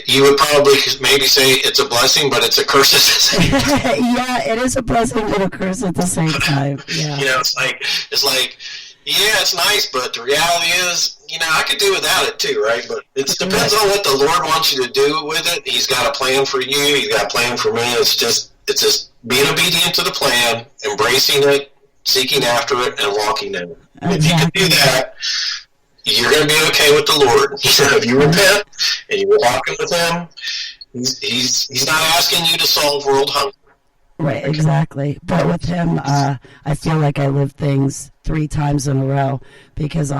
you would probably maybe say it's a blessing, but it's a curse at the same time. Yeah, it is a blessing and a curse at the same time. Yeah, it's like. Yeah, it's nice, but the reality is, I could do without it too, right? But it depends on what the Lord wants you to do with it. He's got a plan for you. He's got a plan for me. It's just being obedient to the plan, embracing it, seeking after it, and walking in it. Exactly. If you can do that, you're going to be okay with the Lord. If you repent and you walk with Him, He's not asking you to solve world hunger. Right, exactly. But with Him, I feel like I live things 3 times in a row because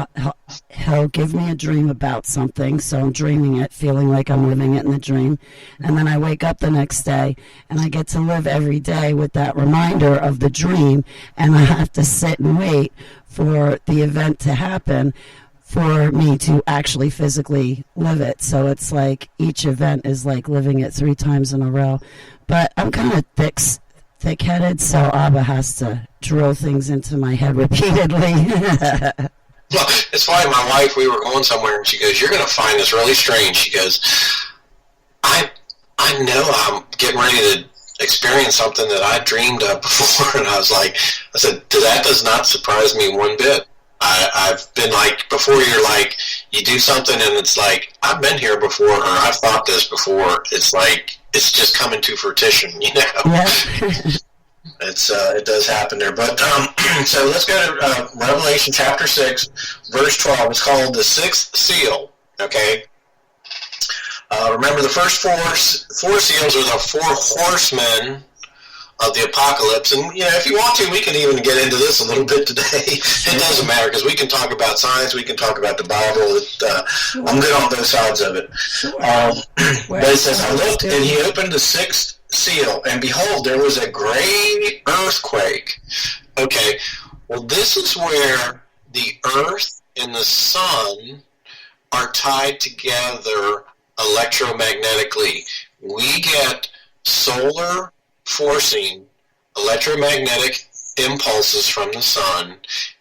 he'll give me a dream about something, so I'm dreaming it, feeling like I'm living it in the dream, and then I wake up the next day, and I get to live every day with that reminder of the dream, and I have to sit and wait for the event to happen for me to actually physically live it. So it's like each event is like living it 3 times in a row. But I'm kind of thick-headed, so Abba has to drill things into my head repeatedly. Well, it's funny, my wife, we were going somewhere, and she goes, "You're going to find this really strange." She goes, I know I'm getting ready to experience something that I dreamed of before, and I said, that does not surprise me one bit. I've been like, before you're like, you do something, and it's like, I've been here before, or I've thought this before. It's like, it's just coming to fruition, Yeah. It does happen there. But so let's go to Revelation chapter 6, verse 12. It's called the sixth seal. Okay. Remember, the first four seals are the 4 horsemen of the apocalypse. And if you want to, we can even get into this a little bit today. It doesn't matter, because we can talk about science, we can talk about the Bible. I'm good on both sides of it. But it says, "I looked, and He opened the 6th seal, and behold, there was a great earthquake." Okay, well, this is where the earth and the sun are tied together electromagnetically. We get solar forcing electromagnetic impulses from the sun,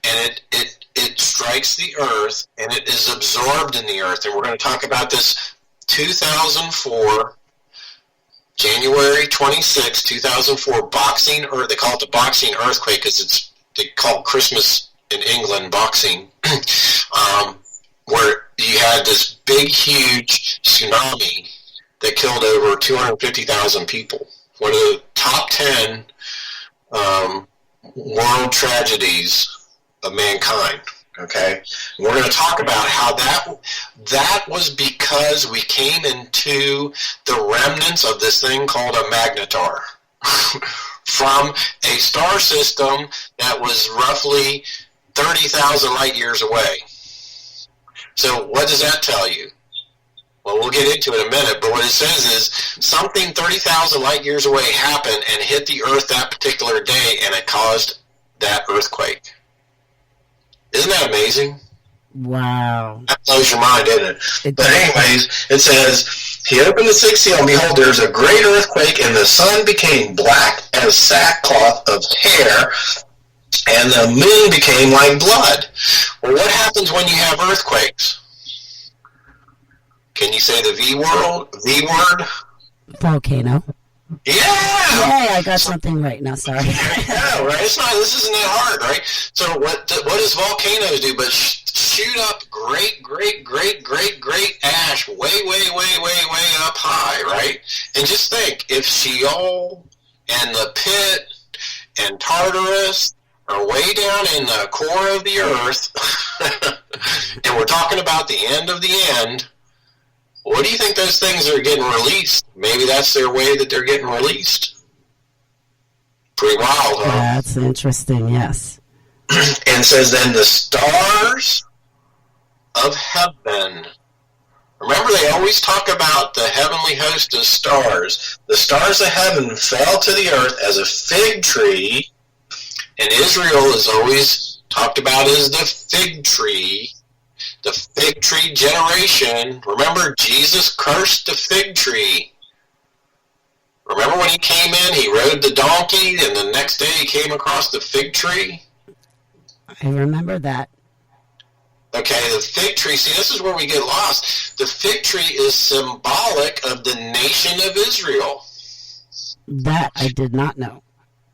and it strikes the earth, and it is absorbed in the earth. And we're going to talk about this 2004, January 26, 2004, boxing, or they call it the boxing earthquake because they call Christmas in England boxing, where you had this big, huge tsunami that killed over 250,000 people. One of the top 10 world tragedies of mankind. Okay, and we're going to talk about how that was because we came into the remnants of this thing called a magnetar from a star system that was roughly 30,000 light years away. So what does that tell you? Well, we'll get into it in a minute, but what it says is something 30,000 light years away happened and hit the earth that particular day, and it caused that earthquake. Isn't that amazing? Wow. That blows your mind, isn't it? But anyways, it says, "He opened the 6th seal, and behold, there was a great earthquake, and the sun became black as sackcloth of hair, and the moon became like blood." Well, what happens when you have earthquakes? Can you say the V word? Volcano. Yeah! Yay, I got something right now, sorry. Yeah, right? This isn't that hard, right? So what does volcanoes do but shoot up great ash way up high, right? And just think, if Sheol and the pit and Tartarus are way down in the core of the earth, and we're talking about the end of the end, What do you think those things are getting released? Maybe that's their way that they're getting released. Pretty wild, huh? That's interesting, yes. And says, then the stars of heaven. Remember, they always talk about the heavenly host as stars. The stars of heaven fell to the earth as a fig tree, and Israel is always talked about as the fig tree generation. Remember, Jesus cursed the fig tree. Remember when he came in, he rode the donkey, and the next day he came across the fig tree? I remember that. Okay, the fig tree, see, this is where we get lost. The fig tree is symbolic of the nation of Israel. That I did not know.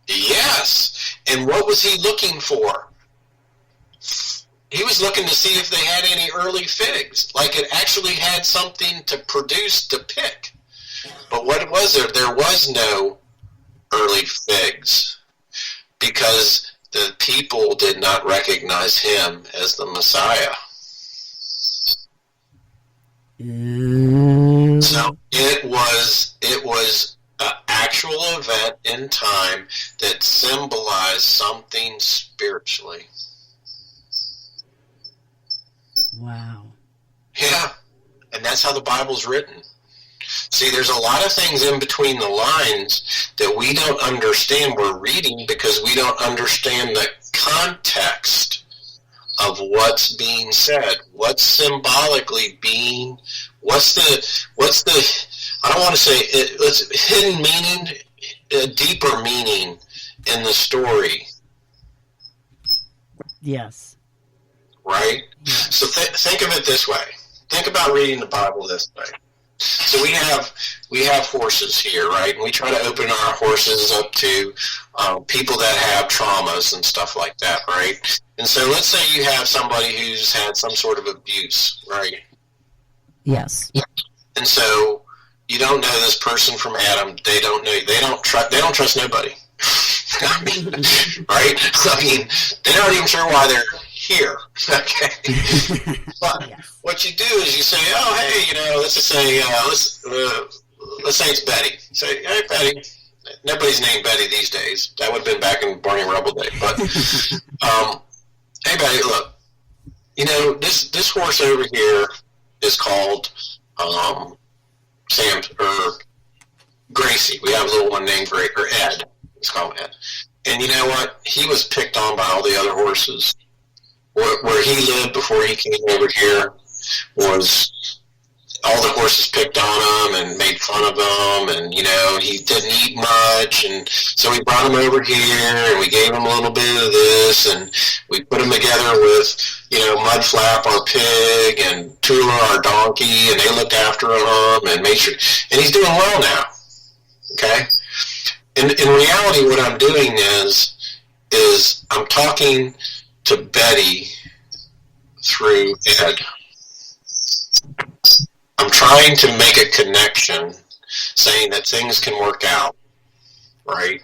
Yes. And what was he looking for? He was looking to see if they had any early figs. Like it actually had something to produce to pick. But what was there? There was no early figs. Because the people did not recognize him as the Messiah. So it was an actual event in time that symbolized something spiritually. Wow. Yeah, and that's how the Bible's written. See, there's a lot of things in between the lines that we don't understand. We're reading because we don't understand the context of what's being said. What's symbolically being, what's the I don't want to say it's hidden meaning, a deeper meaning in the story. Yes. Right? Yes. So think of it this way. Think about reading the Bible this way. So we have horses here, right? And we try to open our horses up to people that have traumas and stuff like that, right? And so let's say you have somebody who's had some sort of abuse, right? Yes. And so you don't know this person from Adam. They don't trust nobody. I mean, right? I mean, they're not even sure why they're here. Okay. But yes. What you do is you say, oh, hey, let's just say, let's say it's Betty. Say, hey, Betty. Nobody's named Betty these days. That would have been back in Barney Rubble Day. But, hey, Betty, look, this horse over here is called Sam or Gracie. We have a little one named Ed. Let's call him Ed. And you know what? He was picked on by all the other horses. Where he lived before he came over here was all the horses picked on him and made fun of him, and he didn't eat much, and so we brought him over here and we gave him a little bit of this, and we put him together with Mudflap, our pig, and Tula, our donkey, and they looked after him and made sure, and he's doing well now. Okay, in reality, what I'm doing is I'm talking to Betty through Ed. I'm trying to make a connection saying that things can work out, right?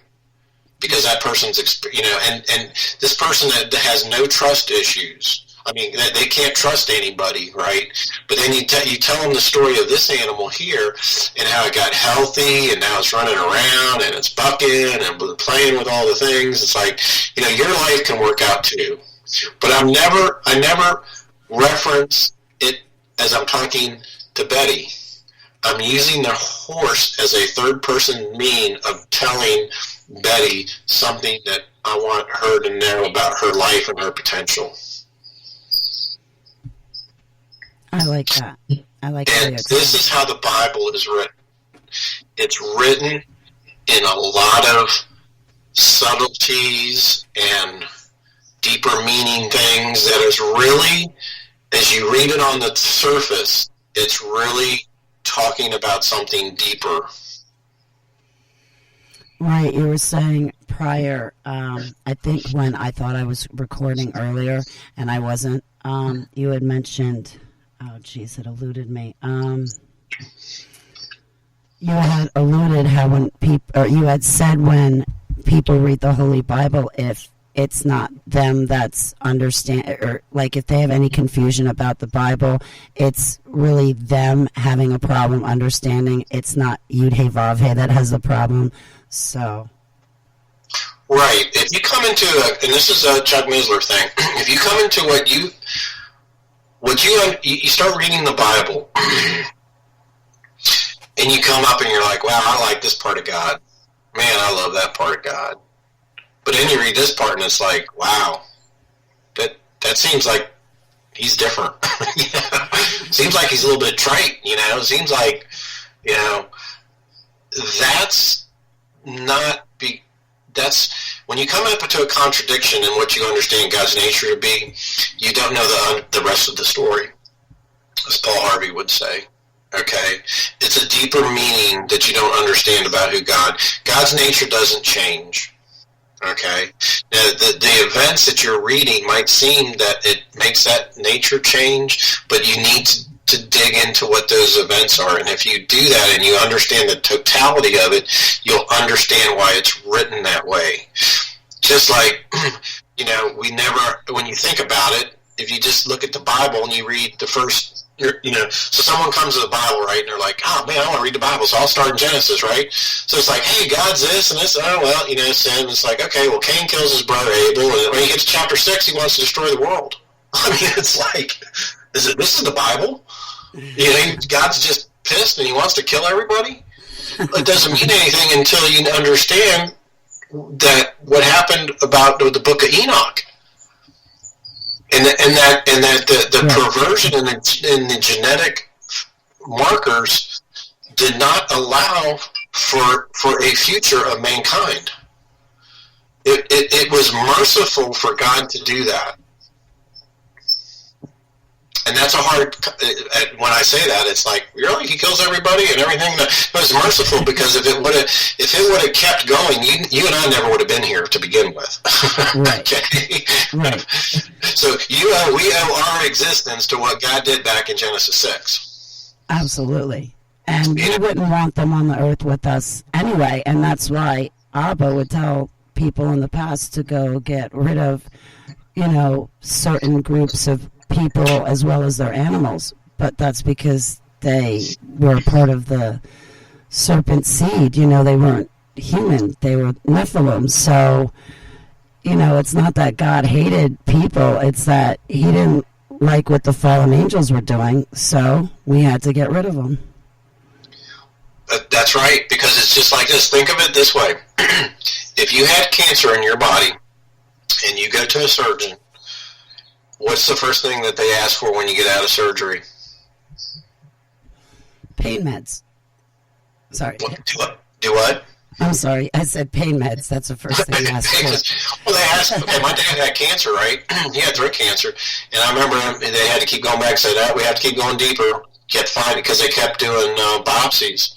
Because that person's, and this person that has no trust issues. I mean, they can't trust anybody, right? But then you tell them the story of this animal here and how it got healthy and now it's running around and it's bucking and playing with all the things. It's like, your life can work out too. But I never reference it as I'm talking to Betty. I'm using the horse as a third-person mean of telling Betty something that I want her to know about her life and her potential. I like that. And this is how the Bible is written. It's written in a lot of subtleties and deeper meaning things that is really, as you read it on the surface, it's really talking about something deeper. Right, you were saying prior, I think when I thought I was recording earlier and I wasn't, you had mentioned, oh geez, it eluded me. You had alluded how when people, or you had said when people read the Holy Bible, if it's not them that's understand, or like if they have any confusion about the Bible, it's really them having a problem understanding. It's not Yud Hey Vav Hey that has the problem. So, right. If you come into and this is a Chuck Missler thing. If you come into you start reading the Bible, and you come up and you're like, wow, I like this part of God. Man, I love that part of God. But then you read this part and it's like, wow, that seems like he's different. Seems like he's a little bit trite, Seems like, that's when you come up to a contradiction in what you understand God's nature to be, you don't know the rest of the story, as Paul Harvey would say. Okay? It's a deeper meaning that you don't understand about who God's nature doesn't change. Okay? Now, the events that you're reading might seem that it makes that nature change, but you need to dig into what those events are. And if you do that and you understand the totality of it, you'll understand why it's written that way. Just like, when you think about it, if you just look at the Bible and you read the first, so someone comes to the Bible, right, and they're like, oh, man, I want to read the Bible, so I'll start in Genesis, right? So it's like, hey, God's this and this, sin. It's like, okay, well, Cain kills his brother Abel, and when he gets to chapter 6, he wants to destroy the world. I mean, it's like, this is the Bible? God's just pissed and he wants to kill everybody? It doesn't mean anything until you understand that what happened about the book of Enoch. And that the perversion in the genetic markers did not allow for a future of mankind. It was merciful for God to do that. And that's a hard, when I say that, it's like, really? He kills everybody and everything? No, it was merciful because if it would have kept going, you and I never would have been here to begin with. Right. Okay? Right. So we owe our existence to what God did back in Genesis 6. Absolutely. And we wouldn't want them on the earth with us anyway, and that's why Abba would tell people in the past to go get rid of, certain groups of people as well as their animals, but that's because they were a part of the serpent seed. They weren't human, they were Nephilim. So it's not that God hated people, it's that he didn't like what the fallen angels were doing, so we had to get rid of them. That's right, because it's just like this. Think of it this way. If you had cancer in your body and you go to a surgeon, what's the first thing that they ask for when you get out of surgery? Pain meds. Sorry. Do what? I'm sorry. I said pain meds. That's the first thing they ask for. Well, they asked, my dad had cancer, right? He had throat cancer. And I remember they had to keep going back and say, we have to keep going deeper. Kept finding, because they kept doing biopsies,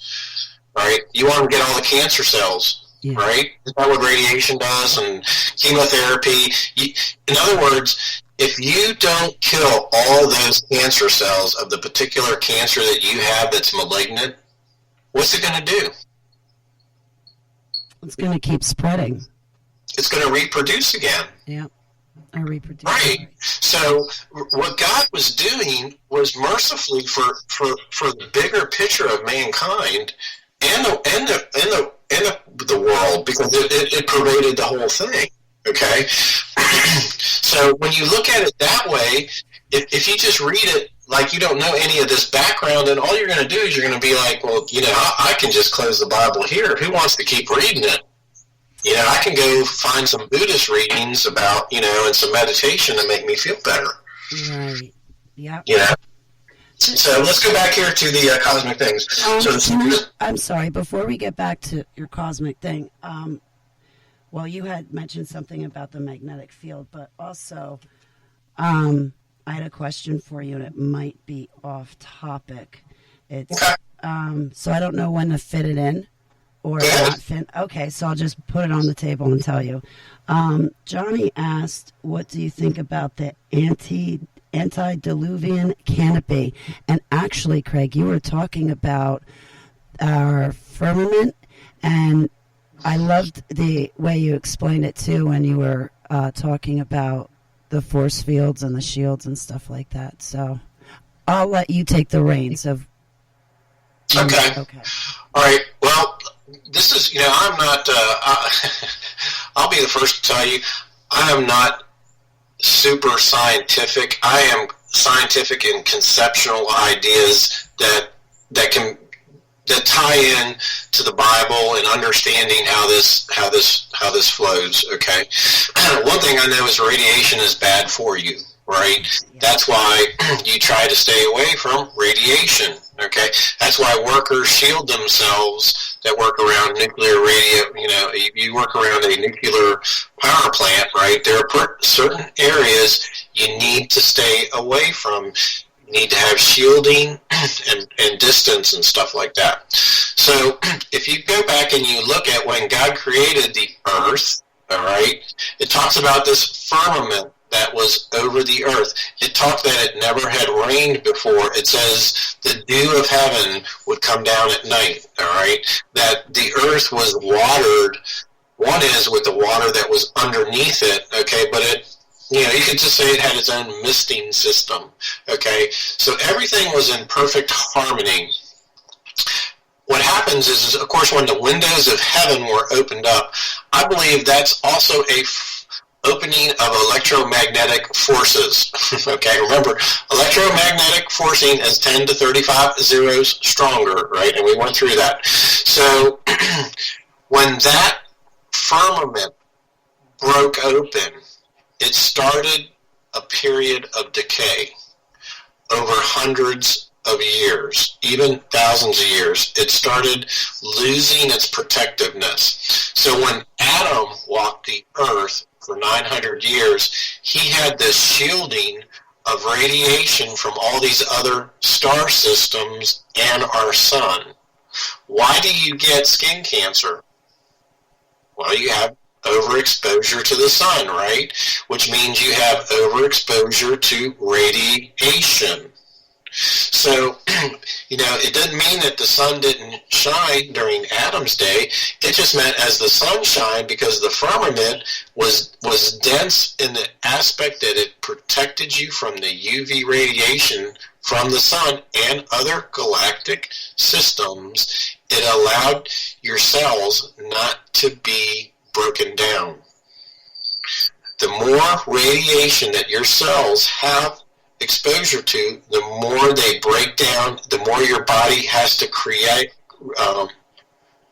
right? You want to get all the cancer cells, right? Is that what radiation does and chemotherapy? In other words, if you don't kill all those cancer cells of the particular cancer that you have that's malignant, what's it going to do? It's going to keep spreading. It's going to reproduce again. Yeah, or reproduce. Right. So what God was doing was mercifully for the bigger picture of mankind and the world, because it pervaded the whole thing. Okay. So when you look at it that way, if you just read it like you don't know any of this background, then all you're going to do is you're going to be like, well, I can just close the Bible here. Who wants to keep reading it? I can go find some Buddhist readings about, and some meditation to make me feel better. Right. Yeah. So let's go back here to the cosmic things. I'm sorry. Before we get back to your cosmic thing, well, you had mentioned something about the magnetic field, but also I had a question for you, and it might be off topic. It's so I don't know when to fit it in or not fit. Okay, so I'll just put it on the table and tell you. Johnny asked, what do you think about the antediluvian canopy? And actually, Craig, you were talking about our firmament, and I loved the way you explained it too when you were talking about the force fields and the shields and stuff like that. So I'll let you take the reins of. Okay. Okay. All right. Well, this is, I'm not, I'll be the first to tell you, I am not super scientific. I am scientific in conceptual ideas that tie in to the Bible and understanding how this flows. Okay. One thing I know is radiation is bad for you, right? That's why you try to stay away from radiation. Okay. That's why workers shield themselves that work around nuclear radio. You work around a nuclear power plant, right? There are certain areas you need to stay away from. You need to have shielding and distance and stuff like that. So if you go back and you look at when God created the earth, all right, it talks about this firmament that was over the earth. It talked that it never had rained before. It says the dew of heaven would come down at night, all right, that the earth was watered. One is with the water that was underneath it, okay, but you could just say it had its own misting system, okay? So everything was in perfect harmony. What happens is, of course, when the windows of heaven were opened up, I believe that's also a opening of electromagnetic forces, okay? Remember, electromagnetic forcing is 10 to 35 zeros stronger, right? And we went through that. So when that firmament broke open, it started a period of decay over hundreds of years, even thousands of years. It started losing its protectiveness. So when Adam walked the earth for 900 years, he had this shielding of radiation from all these other star systems and our sun. Why do you get skin cancer? Well, you have overexposure to the sun, right? Which means you have overexposure to radiation. So, it doesn't mean that the sun didn't shine during Adam's day. It just meant as the sun shined, because the firmament was dense in the aspect that it protected you from the UV radiation from the sun and other galactic systems. It allowed your cells not to be broken down. The more radiation that your cells have exposure to, the more they break down, the more your body has to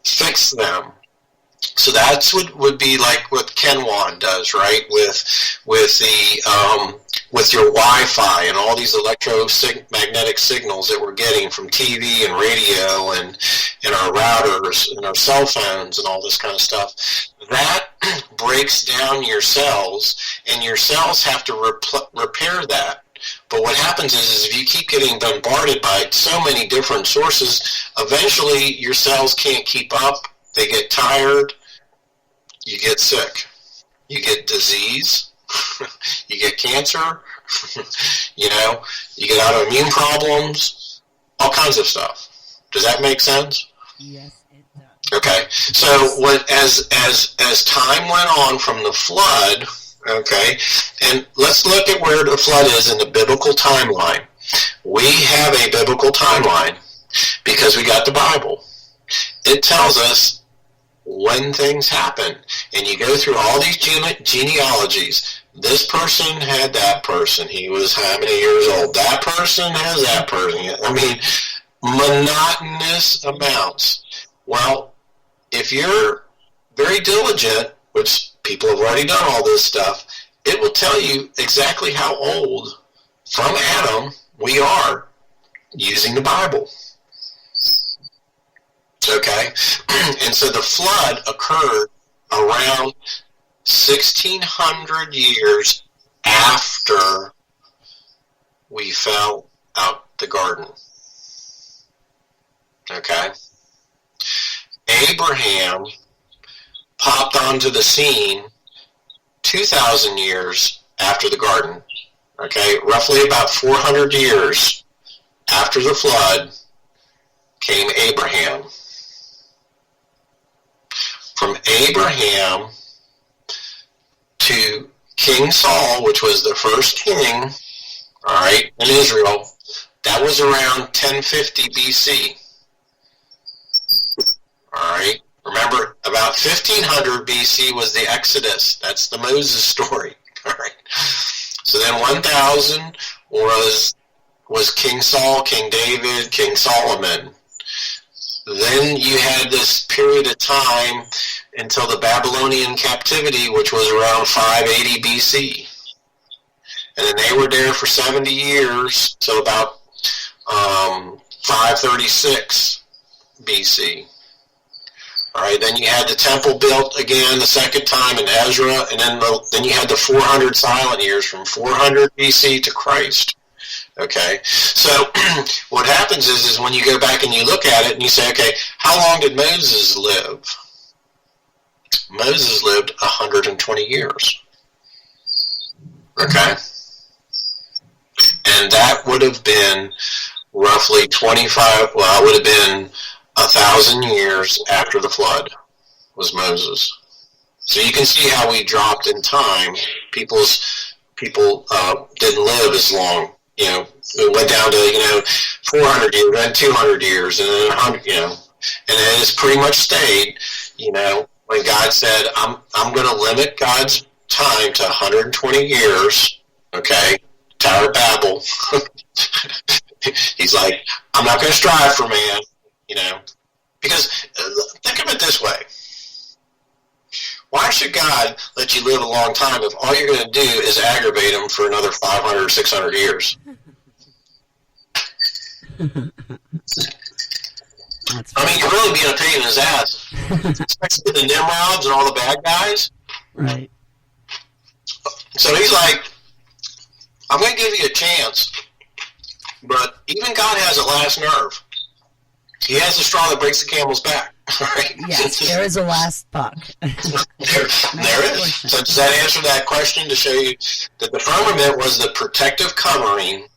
fix them. So that's what would be like what Kenwan does, right? With your Wi-Fi and all these electromagnetic signals that we're getting from TV and radio and our routers and our cell phones and all this kind of stuff. That breaks down your cells, and your cells have to repair that. But what happens is if you keep getting bombarded by so many different sources, eventually your cells can't keep up. They get tired. You get sick. You get disease. You get cancer. You get autoimmune problems. All kinds of stuff. Does that make sense? Yes, it does. Okay. So as time went on from the flood, okay, and let's look at where the flood is in the biblical timeline. We have a biblical timeline because we got the Bible. It tells us when things happen, and you go through all these genealogies. This person had that person. He was how many years old? That person has that person. I mean, monotonous amounts. Well, if you're very diligent, which people have already done all this stuff, it will tell you exactly how old from Adam we are using the Bible. Okay? And so the flood occurred around 1,600 years after we fell out the garden. Okay? Abraham popped onto the scene 2,000 years after the garden. Okay? Roughly about 400 years after the flood came Abraham. From Abraham to King Saul, which was the first king, all right, in Israel. That was around 1050 BC. All right. Remember, about 1500 BC was the Exodus. That's the Moses story. All right. So then 1000 was King Saul, King David, King Solomon. Then you had this period of time until the Babylonian captivity, which was around 580 BC. And then they were there for 70 years, till about 536 BC. All right, then you had the temple built again the second time in Ezra, and then you had the 400 silent years from 400 BC to Christ. Okay, so what happens is when you go back and you look at it and you say, okay, how long did Moses live? Moses lived 120 years. Okay, and that would have been roughly 25, well, it would have been 1,000 years after the flood was Moses. So you can see how we dropped in time. People didn't live as long. You know, it went down to 400 years, then 200 years, and then 100. And then it's pretty much stayed. When God said, "I'm going to limit God's time to 120 years." Okay, Tower of Babel. He's like, "I'm not going to strive for man." Because think of it this way. Why should God let you live a long time if all you're going to do is aggravate him for another 500 or 600 years? You're really being a pain in his ass. Especially the Nimrods and all the bad guys. Right. So he's like, I'm going to give you a chance, but even God has a last nerve. He has the straw that breaks the camel's back. Right? Yes, there is a last buck. there is. So does that answer that question to show you that the firmament was the protective covering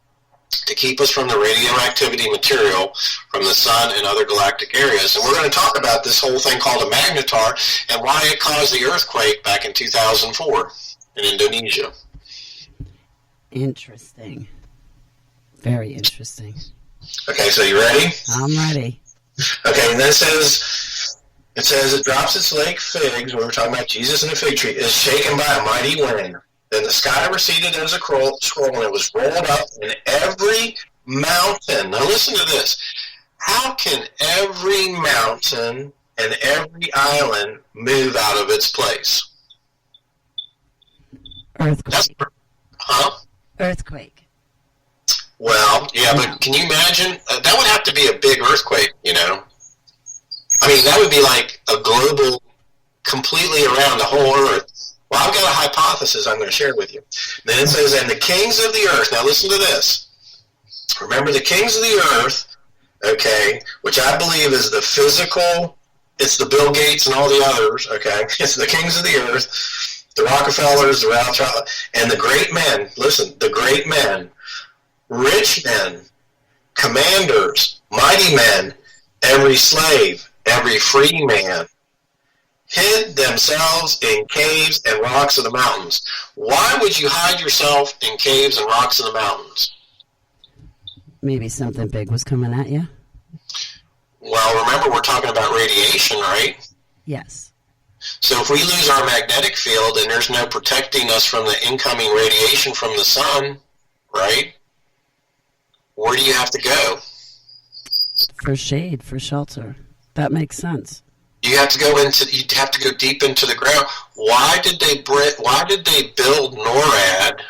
to keep us from the radioactivity material from the sun and other galactic areas? And we're going to talk about this whole thing called a magnetar and why it caused the earthquake back in 2004 in Indonesia. Interesting. Very interesting. Okay, so you ready? I'm ready. Okay, and then it says it drops its lake figs, we were talking about Jesus and the fig tree, is shaken by a mighty wind. Then the sky receded as a scroll, and it was rolled up in every mountain. Now listen to this. How can every mountain and every island move out of its place? Earthquake. Earthquake. Well, yeah, but can you imagine? That would have to be a big earthquake, that would be like a global, completely around the whole earth. Well, I've got a hypothesis I'm going to share with you. Then it says, and the kings of the earth, now listen to this. Remember the kings of the earth, okay, which I believe is the physical, it's the Bill Gates and all the others, okay? It's the kings of the earth, the Rockefellers, the Rothschild, and the great men, listen, the great men, rich men, commanders, mighty men, every slave, every free man, hid themselves in caves and rocks of the mountains. Why would you hide yourself in caves and rocks of the mountains? Maybe something big was coming at you. Well, remember, we're talking about radiation, right? Yes. So if we lose our magnetic field and there's no protecting us from the incoming radiation from the sun, right? Where do you have to go? For shade, for shelter. That makes sense. You have to go deep into the ground. Why did they build NORAD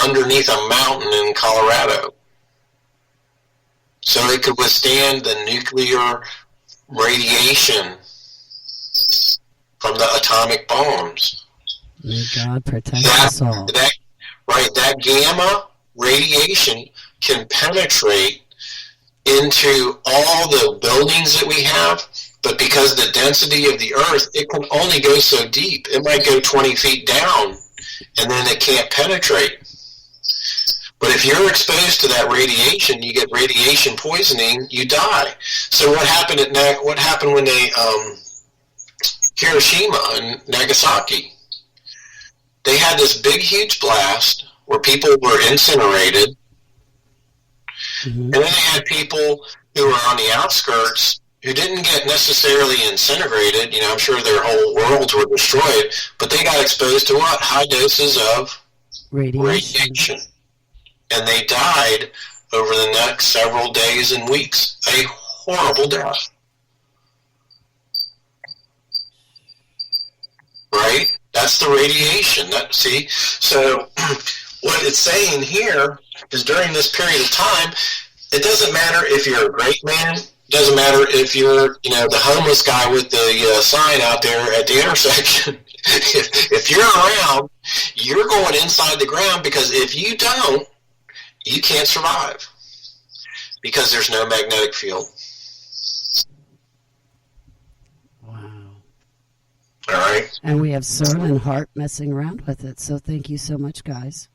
underneath a mountain in Colorado? So it could withstand the nuclear radiation from the atomic bombs. May God protect us all. That gamma radiation can penetrate into all the buildings that we have, but because the density of the earth, it can only go so deep. It might go 20 feet down, and then it can't penetrate. But if you're exposed to that radiation, you get radiation poisoning, you die. So what happened when they Hiroshima and Nagasaki? they had this big, huge blast where people were incinerated. Mm-hmm. And then they had people who were on the outskirts who didn't get necessarily incinerated. I'm sure their whole worlds were destroyed, but they got exposed to what? High doses of radiation. And they died over the next several days and weeks. A horrible death. Right? That's the radiation. See? So what it's saying here is during this period of time, it doesn't matter if you're a great man. It doesn't matter if you're, the homeless guy with the sign out there at the intersection. If you're around, you're going inside the ground, because if you don't, you can't survive because there's no magnetic field. All right. And we have CERN and HART messing around with it. So thank you so much, guys.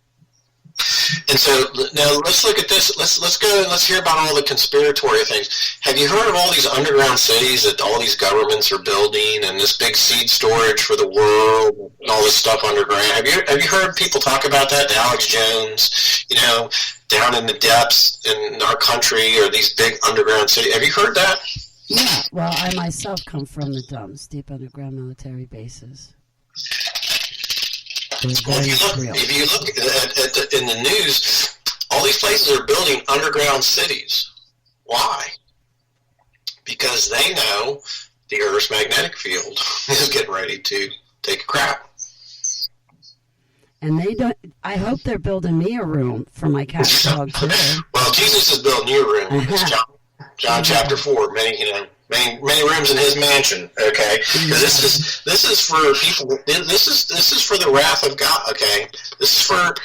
And so now let's look at this. Let's go and let's hear about all the conspiratory things. Have you heard of all these underground cities that all these governments are building, and this big seed storage for the world, and all this stuff underground? Have you heard people talk about that? Alex Jones, down in the depths in our country, or these big underground cities. Have you heard that? Yeah, well, I myself come from the dumps, deep underground military bases. Well, if you look in the news, all these places are building underground cities. Why? Because they know the Earth's magnetic field is getting ready to take a crap. And they don't. I hope they're building me a room for my cat dog too. Well, Jesus is building you a room. It's John chapter 4. Many rooms in his mansion. Okay, because this is for people. This is for the wrath of God. Okay, this is for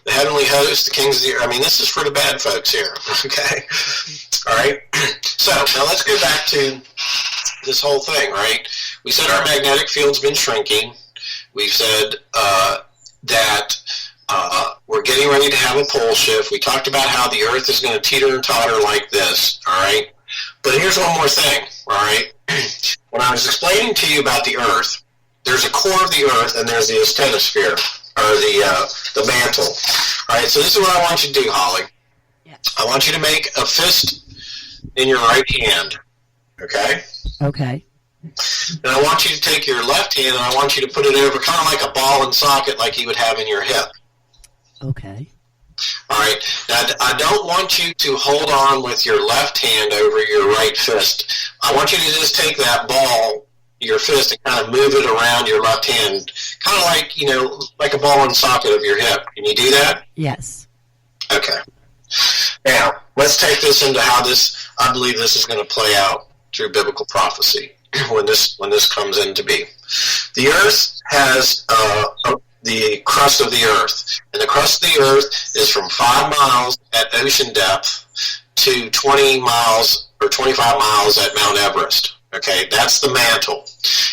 the heavenly host, the kings of the earth. This is for the bad folks here. Okay, all right. So now let's go back to this whole thing. Right, we said our magnetic field's been shrinking. We've said that we're getting ready to have a pole shift. We talked about how the Earth is going to teeter and totter like this. All right. But here's one more thing, all right? When I was explaining to you about the Earth, there's a core of the Earth and there's the asthenosphere, or the mantle. All right, so this is what I want you to do, Holly. Yeah. I want you to make a fist in your right hand, okay? Okay. And I want you to take your left hand and I want you to put it over kind of like a ball and socket like you would have in your hip. Okay. All right. Now, I don't want you to hold on with your left hand over your right fist. I want you to just take that ball, your fist, and kind of move it around your left hand, kind of like, like a ball and socket of your hip. Can you do that? Yes. Okay. Now, let's take this into how I believe this is going to play out through biblical prophecy when this comes into be. The Earth has the crust of the Earth. And the crust of the Earth is from 5 miles at ocean depth to 20 miles or 25 miles at Mount Everest. Okay, that's the mantle.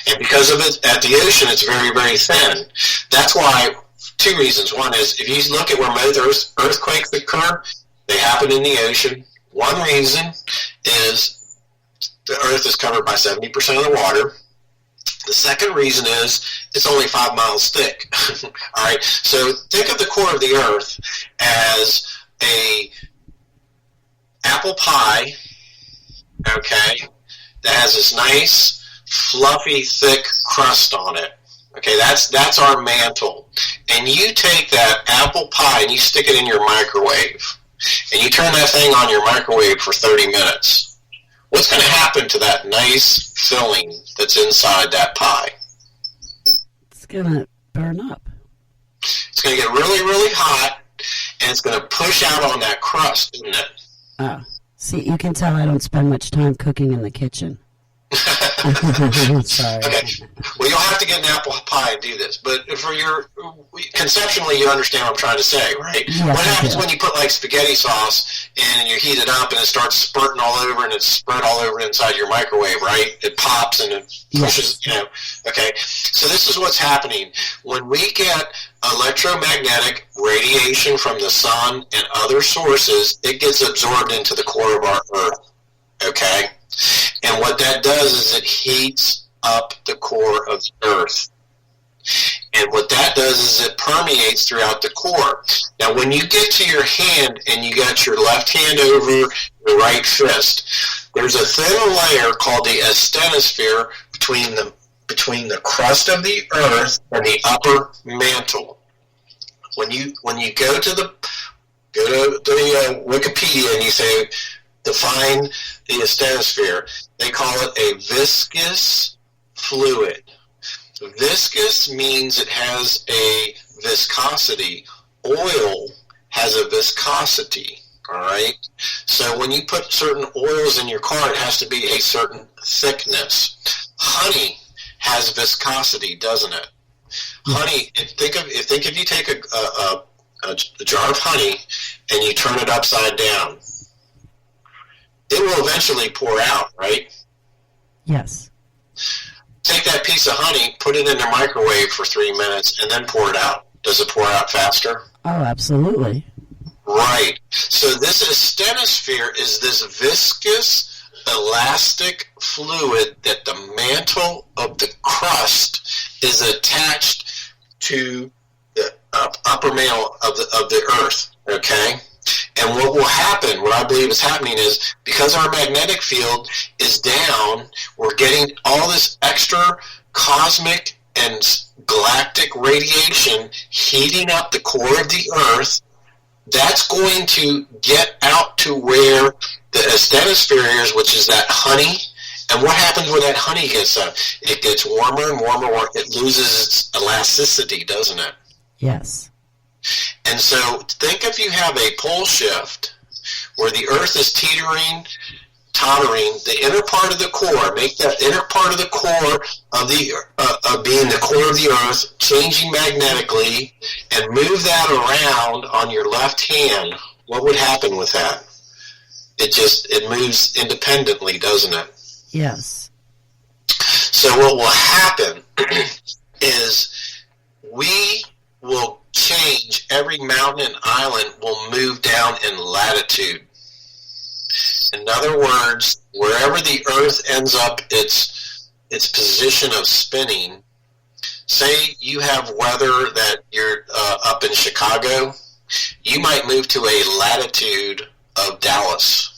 And because of it at the ocean, it's very, very thin. That's why, 2 reasons. One is, if you look at where most earthquakes occur, they happen in the ocean. One reason is the Earth is covered by 70% of the water. The second reason is it's only 5 miles thick. All right, so think of the core of the Earth as a apple pie, okay, that has this nice, fluffy, thick crust on it. Okay, that's our mantle. And you take that apple pie and you stick it in your microwave, and you turn that thing on your microwave for 30 minutes. What's going to happen to that nice filling that's inside that pie? It's going to burn up. It's going to get really, really hot, and it's going to push out on that crust, isn't it? Oh, see, you can tell I don't spend much time cooking in the kitchen. Sorry. Okay. Well, you'll have to get an apple pie and do this. But conceptually, you understand what I'm trying to say, right? Yes, what happens when you put like spaghetti sauce in and you heat it up and it starts spurting all over and it's spread all over inside your microwave, right? It pops and it pushes, Okay. So this is what's happening. When we get electromagnetic radiation from the sun and other sources, it gets absorbed into the core of our Earth, okay? And what that does is it heats up the core of the Earth. And what that does is it permeates throughout the core. Now, when you get to your hand and you got your left hand over the right fist, there's a thin layer called the asthenosphere between the crust of the earth and the upper mantle. When you go to the Wikipedia and you say define the asthenosphere, they call it a viscous fluid. Viscous means it has a viscosity. Oil has a viscosity. All right. So when you put certain oils in your car, it has to be a certain thickness. Honey has viscosity, doesn't it? Honey. Think if you take a jar of honey and you turn it upside down, it will eventually pour out, right? Yes. Take that piece of honey, put it in the microwave for 3 minutes, and then pour it out. Does it pour out faster? Oh, absolutely. Right. So this asthenosphere is this viscous, elastic fluid that the mantle of the crust is attached to the upper mantle of the earth. Okay? And what will happen, what I believe is happening is, because our magnetic field is down, we're getting all this extra cosmic and galactic radiation heating up the core of the earth. That's going to get out to where the asthenosphere is, which is that honey. And what happens when that honey gets up? It gets warmer and warmer. It loses its elasticity, doesn't it? Yes. And so think if you have a pole shift where the earth is tottering, the inner part of the core, make that inner part of the core of being the core of the earth, changing magnetically, and move that around on your left hand. What would happen with that? It moves independently, doesn't it? Yes. So what will happen is we will change, every mountain and island will move down in latitude. In other words, wherever the earth ends up its position of spinning, say you have weather that you're up in Chicago, you might move to a latitude of Dallas.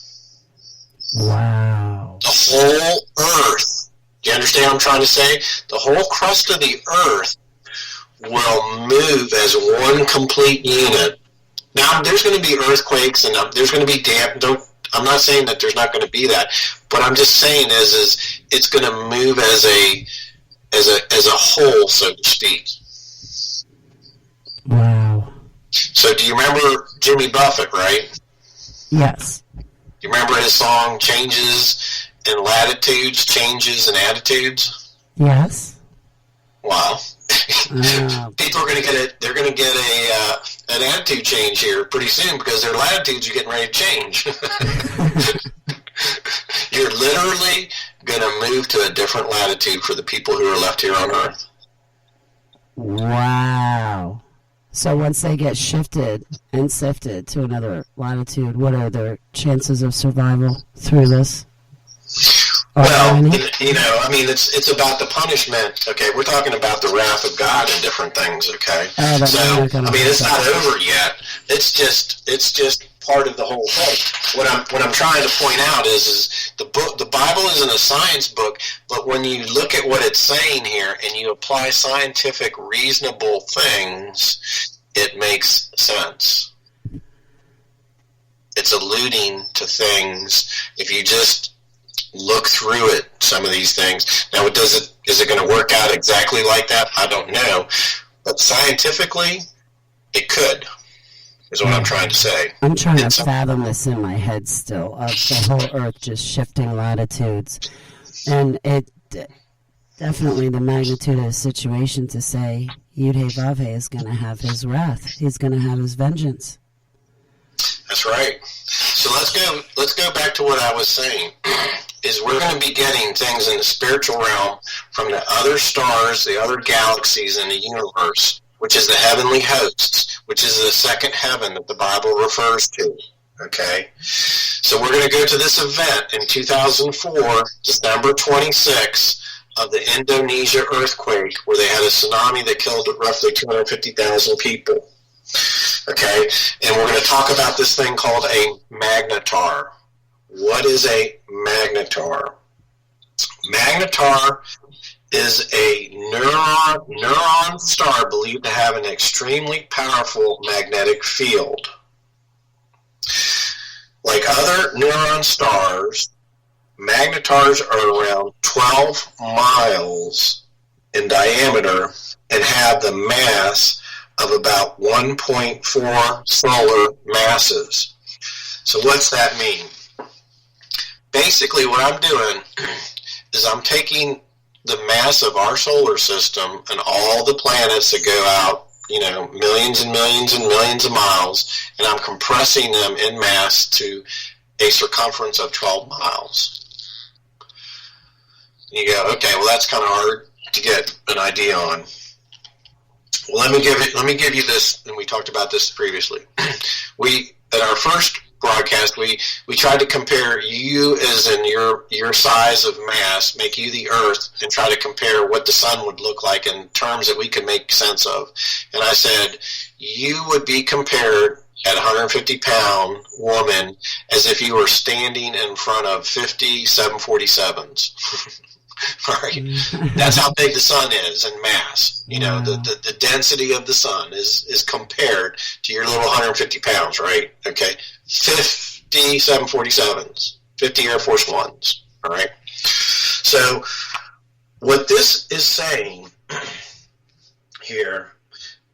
Wow. The whole earth, do you understand what I'm trying to say? The whole crust of the earth will move as one complete unit. Now, there's going to be earthquakes and there's going to be I'm not saying that there's not going to be that, but I'm just saying is it's going to move as a whole, so to speak. Wow. So, do you remember Jimmy Buffett, right? Yes. Do you remember his song "Changes in Latitudes, Changes in Attitudes"? Yes. Wow. People are going to get it. They're going to get an attitude change here pretty soon because their latitudes are getting ready to change. You're literally going to move to a different latitude for the people who are left here on Earth. Wow. So once they get shifted and sifted to another latitude, what are their chances of survival through this? Well, it's about the punishment. Okay, we're talking about the wrath of God and different things. Okay, so it's not over yet. It's just part of the whole thing. What I'm trying to point out is the book. The Bible isn't a science book, but when you look at what it's saying here and you apply scientific, reasonable things, it makes sense. It's alluding to things. If you just look through it, some of these things. Now, is it going to work out exactly like that? I don't know. But scientifically, it could, is what I'm trying to say. I'm trying to fathom this in my head still, of the whole Earth just shifting latitudes. And it definitely the magnitude of the situation to say Yudhe-Vavhe is going to have his wrath. He's going to have his vengeance. That's right. So let's go back to what I was saying. Is we're going to be getting things in the spiritual realm from the other stars, the other galaxies in the universe, which is the heavenly hosts, which is the second heaven that the Bible refers to. Okay? So we're going to go to this event in 2004, December 26, of the Indonesia earthquake, where they had a tsunami that killed roughly 250,000 people. Okay, and we're going to talk about this thing called a magnetar. What is a magnetar? Magnetar is a neuron star believed to have an extremely powerful magnetic field. Like other neuron stars, magnetars are around 12 miles in diameter and have the mass of about 1.4 solar masses. So what's that mean? Basically what I'm doing is I'm taking the mass of our solar system and all the planets that go out, millions and millions and millions of miles, and I'm compressing them in mass to a circumference of 12 miles. And you go, okay, well that's kind of hard to get an idea on. Well, let me give you this, and we talked about this previously. At our first broadcast, we tried to compare you as in your size of mass, make you the Earth, and try to compare what the sun would look like in terms that we could make sense of. And I said, you would be compared at a 150-pound woman as if you were standing in front of 50 747s. Right? That's how big the sun is in mass. The density of the sun is compared to your little 150 pounds, right? Okay. 50 747s, 50 Air Force Ones, all right? So what this is saying here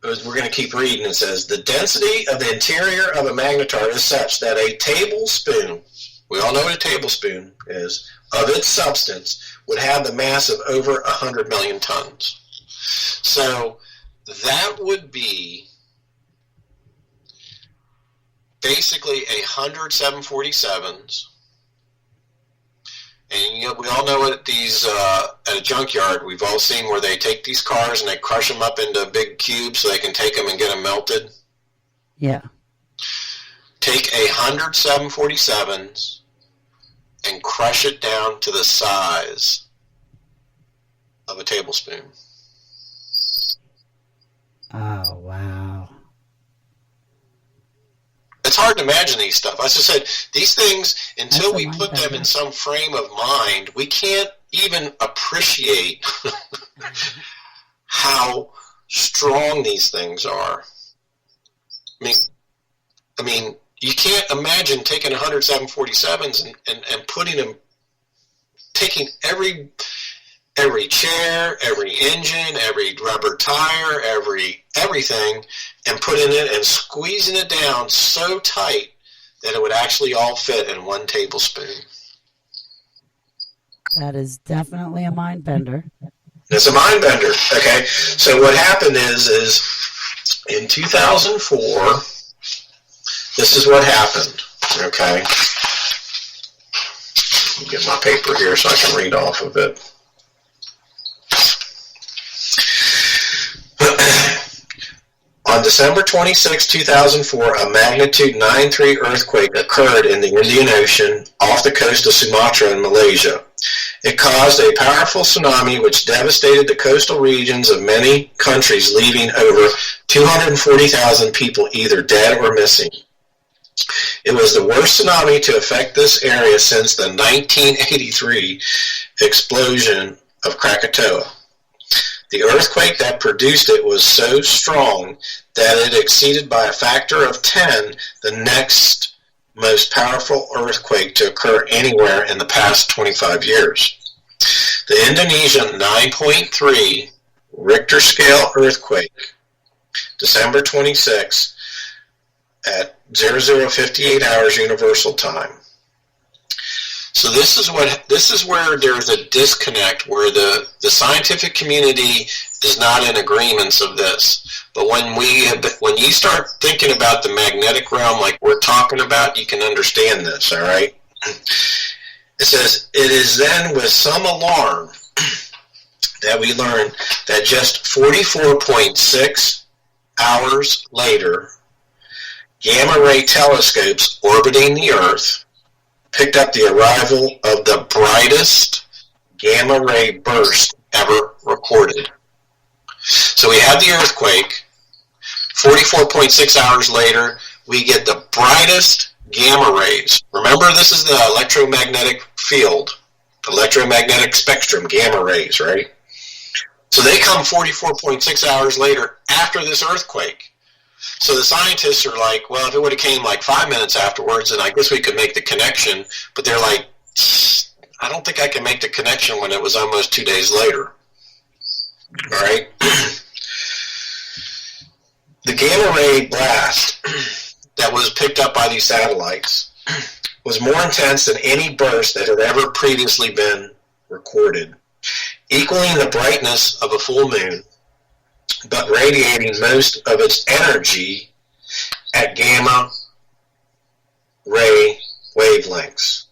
is we're going to keep reading. It says, the density of the interior of a magnetar is such that a tablespoon, we all know what a tablespoon is, of its substance would have the mass of over 100 million tons. So that would be basically 100 747s. And we all know at these at a junkyard, we've all seen where they take these cars and they crush them up into big cubes so they can take them and get them melted. Yeah. Take 100 747s and crush it down to the size of a tablespoon. Oh, wow. It's hard to imagine these stuff. As I said, these things, until we put them in some frame of mind, we can't even appreciate how strong these things are. I mean, you can't imagine taking 100 747s and putting them, taking every chair, every engine, every rubber tire, everything, and putting it and squeezing it down so tight that it would actually all fit in one tablespoon. That is definitely a mind bender. It's a mind bender, okay? So what happened is in 2004, this is what happened, okay? Let me get my paper here so I can read off of it. On December 26, 2004, a magnitude 9.3 earthquake occurred in the Indian Ocean off the coast of Sumatra in Malaysia. It caused a powerful tsunami which devastated the coastal regions of many countries, leaving over 240,000 people either dead or missing. It was the worst tsunami to affect this area since the 1983 explosion of Krakatoa. The earthquake that produced it was so strong that it exceeded by a factor of 10 the next most powerful earthquake to occur anywhere in the past 25 years. The Indonesian 9.3 Richter scale earthquake, December 26 at 0058 hours Universal Time. So this is where there's a disconnect, where the scientific community is not in agreements of this. But when you start thinking about the magnetic realm like we're talking about, you can understand this, all right? It says, it is then with some alarm that we learn that just 44.6 hours later, gamma ray telescopes orbiting the Earth picked up the arrival of the brightest gamma ray burst ever recorded. So we had the earthquake. 44.6 hours later, we get the brightest gamma rays. Remember, this is the electromagnetic field, electromagnetic spectrum, gamma rays, right? So they come 44.6 hours later after this earthquake. So the scientists are like, well, if it would have came like 5 minutes afterwards, then I guess we could make the connection. But they're like, I don't think I can make the connection when it was almost 2 days later. All right? The gamma ray blast that was picked up by these satellites was more intense than any burst that had ever previously been recorded, equaling the brightness of a full moon, but radiating most of its energy at gamma ray wavelengths.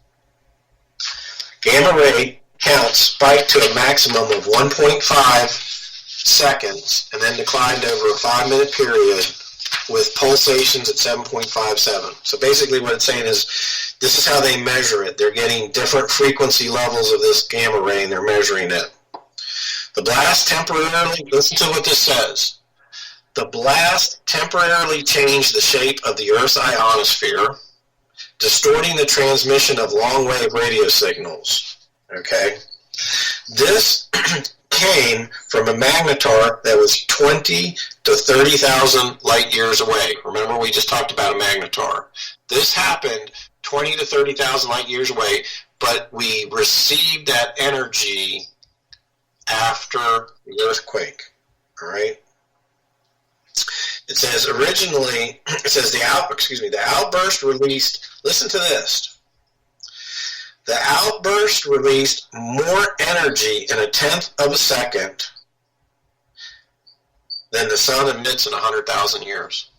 Gamma ray counts spiked to a maximum of 1.5 seconds and then declined over a 5-minute period with pulsations at 7.57. So basically what it's saying is this is how they measure it. They're getting different frequency levels of this gamma ray and they're measuring it. The blast temporarily, listen to what this says. The blast temporarily changed the shape of the Earth's ionosphere, distorting the transmission of long-wave radio signals. Okay? This came from a magnetar that was 20 to 30,000 light years away. Remember, we just talked about a magnetar. This happened 20 to 30,000 light years away, but we received that energy after the earthquake. All right? It says originally, it says the outburst released, listen to this. The outburst released more energy in 1/10 of a second than the sun emits in 100,000 years.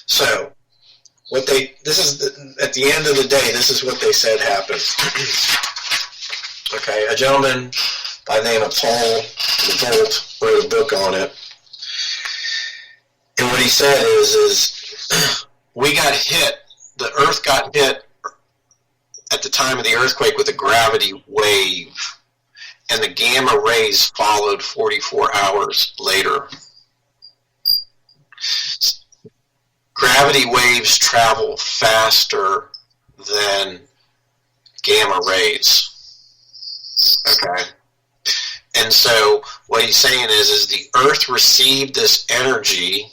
So, at the end of the day, this is what they said happened. Okay, a gentleman by the name of Paul LeVolt wrote a book on it. And what he said is we got hit, the Earth got hit at the time of the earthquake with a gravity wave, and the gamma rays followed 44 hours later. Gravity waves travel faster than gamma rays. Okay? And so what he's saying is the Earth received this energy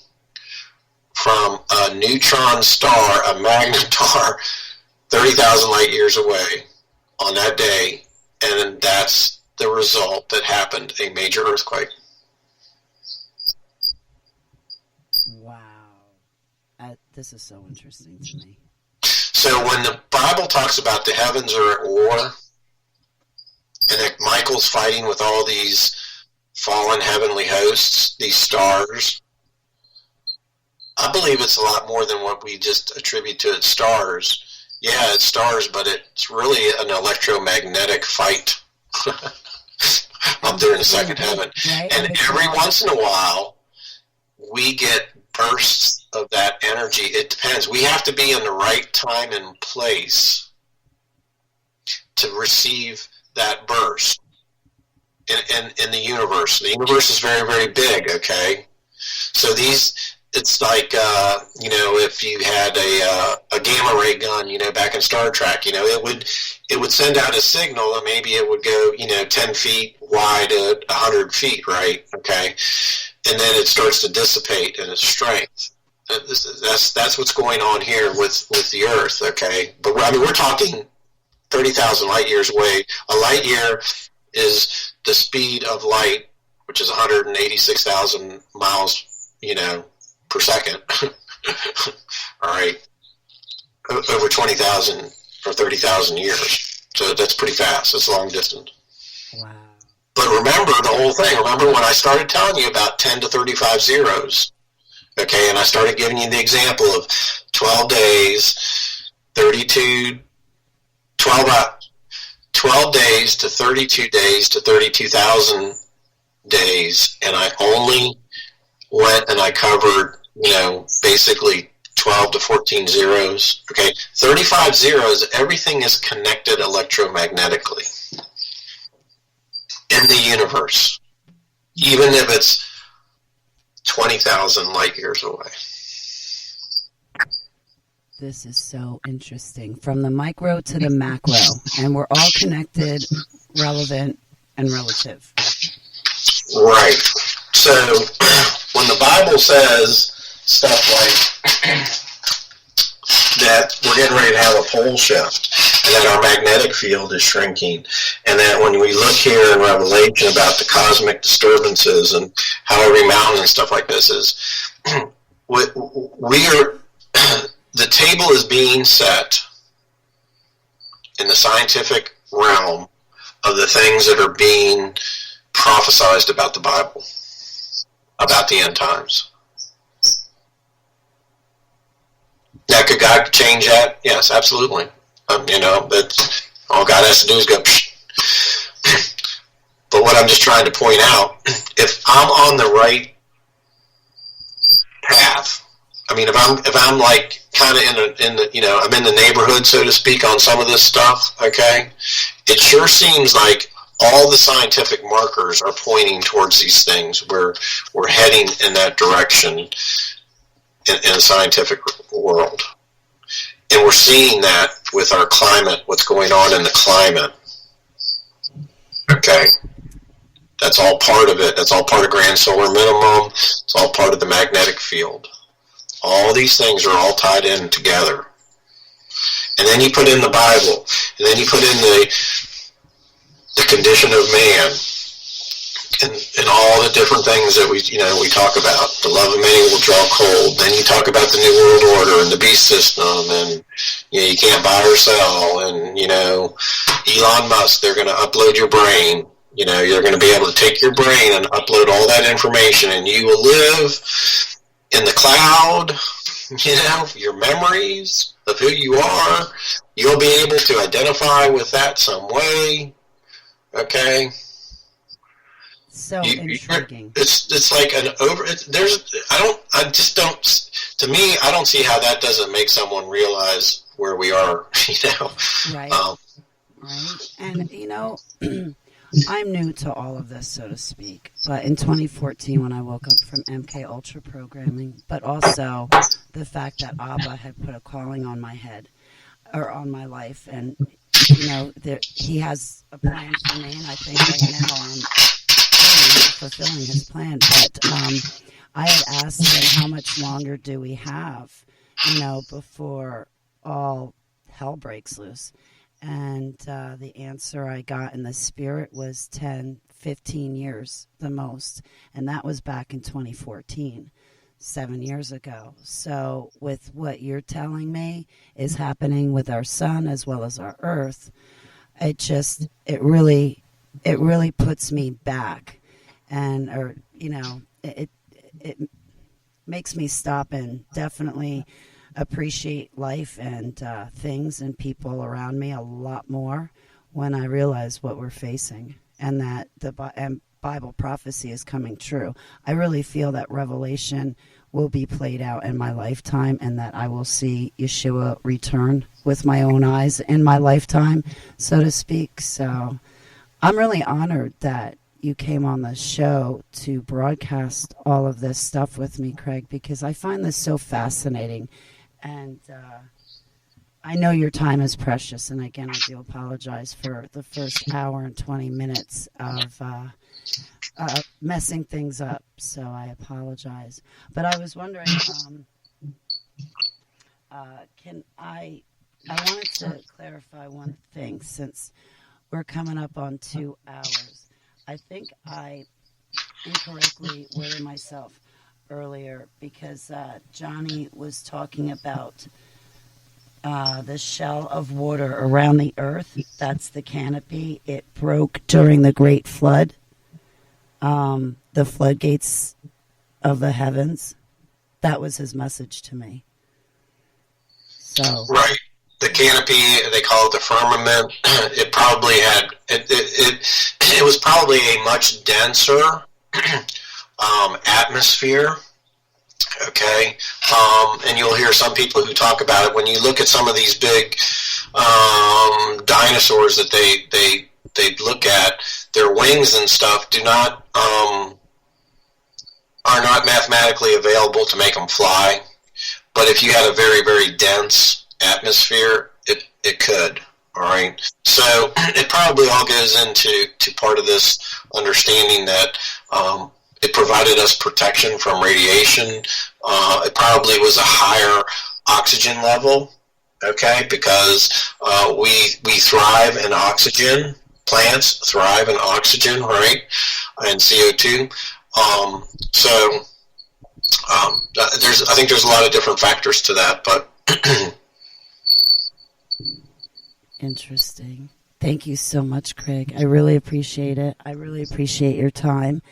from a neutron star, a magnetar, 30,000 light years away on that day, and that's the result that happened, a major earthquake. Wow. This is so interesting to me. So when the Bible talks about the heavens are at war, and that Michael's fighting with all these fallen heavenly hosts, these stars, I believe it's a lot more than what we just attribute to its stars. Yeah, it's stars, but it's really an electromagnetic fight up there in the second heaven. Right. And every once in a while, we get bursts of that energy. It depends. We have to be in the right time and place to receive that burst in the universe. The universe is very, very big, okay? So it's like, if you had a gamma ray gun, back in Star Trek, it would send out a signal, and maybe it would go, 10 feet wide at 100 feet, right? Okay. And then it starts to dissipate in its strength. That's what's going on here with the Earth, okay? But we're talking 30,000 light years away. A light year is the speed of light, which is 186,000 miles, per second. All right. Over 20,000 or 30,000 years. So that's pretty fast. That's long distance. Wow. But remember the whole thing. Remember when I started telling you about 10 to 35 zeros. Okay, and I started giving you the example of 12 days, 12 days to 32 days to 32,000 days, and I only went and I covered, basically 12 to 14 zeros. Okay, 35 zeros, everything is connected electromagnetically in the universe, even if it's 20,000 light years away. This is so interesting. From the micro to the macro, and we're all connected, relevant, and relative. Right. So when the Bible says stuff like that we're getting ready to have a pole shift, and that our magnetic field is shrinking, and that when we look here in Revelation about the cosmic disturbances and how every mountain and stuff like this is, we are, the table is being set in the scientific realm of the things that are being prophesized about the Bible, about the end times. Now, could God change that? Yes, absolutely. That's all God has to do is go. But what I'm just trying to point out, if I'm on the right path, I mean, if I'm like kind of in the I'm in the neighborhood, so to speak, on some of this stuff. Okay, it sure seems like all the scientific markers are pointing towards these things. We're heading in that direction in the scientific world. And we're seeing that with our climate, what's going on in the climate. Okay. That's all part of it. That's all part of grand solar minimum. It's all part of the magnetic field. All these things are all tied in together. And then you put in the Bible. And then you put in the condition of man. And all the different things that we talk about. The love of many will draw cold. Then you talk about the New World Order and the beast system, and you can't buy or sell. And Elon Musk, they're going to upload your brain. You're going to be able to take your brain and upload all that information, and you will live in the cloud. Your memories of who you are, you'll be able to identify with that some way. Okay. So intriguing. It's like an over. To me, I don't see how that doesn't make someone realize where we are. Right. Right. And I'm new to all of this, so to speak. But in 2014, when I woke up from MK Ultra programming, but also the fact that Abba had put a calling on my head or on my life, and he has a plan for me, and I think right now I'm fulfilling his plan. But I had asked him, how much longer do we have, before all hell breaks loose? And the answer I got in the spirit was 10, 15 years, the most. And that was back in 2014, 7 years ago. So with what you're telling me is happening with our sun as well as our earth, it really puts me back. And, it makes me stop and definitely appreciate life and things and people around me a lot more when I realize what we're facing and that the Bible prophecy is coming true. I really feel that Revelation will be played out in my lifetime and that I will see Yeshua return with my own eyes in my lifetime, so to speak. So I'm really honored that you came on the show to broadcast all of this stuff with me, Craig, because I find this so fascinating. And I know your time is precious. And again, I do apologize for the first hour and 20 minutes of messing things up. So I apologize. But I was wondering, I wanted to clarify one thing since we're coming up on 2 hours. I think I incorrectly worded myself earlier because Johnny was talking about the shell of water around the earth. That's the canopy. It broke during the Great Flood, the floodgates of the heavens. That was his message to me. So right. The canopy, they call it the firmament. It probably had it was probably a much denser atmosphere Okay, and you'll hear some people who talk about it. When you look at some of these big dinosaurs that they look at, their wings and stuff are not mathematically available to make them fly. But if you had a very, very dense atmosphere, it could. All right. So it probably all goes into part of this understanding that it provided us protection from radiation. It probably was a higher oxygen level, okay, because we thrive in oxygen. Plants thrive in oxygen, right, and CO2. I think there's a lot of different factors to that, but Interesting. Thank you so much, Craig. I really appreciate it. I really appreciate your time.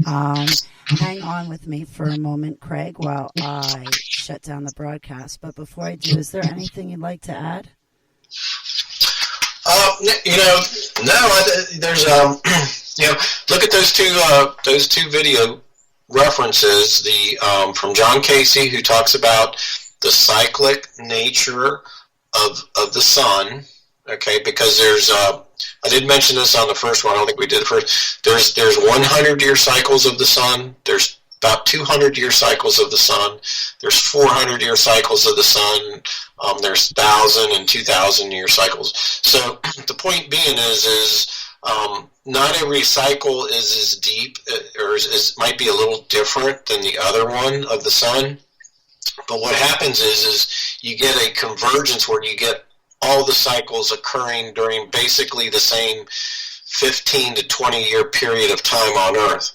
Hang on with me for a moment, Craig, while I shut down the broadcast. But before I do, is there anything you'd like to add? There's look at those two video references. From John Casey, who talks about the cyclic nature of the sun. Okay, because there's I did mention this on the first one. I don't think we did it first. There's 100-year cycles of the sun. There's about 200-year cycles of the sun. There's 400-year cycles of the sun. There's 1,000 and 2,000-year cycles. So the point being is not every cycle is as deep or might be a little different than the other one of the sun. But what happens is you get a convergence where you get all the cycles occurring during basically the same 15 to 20-year period of time on Earth.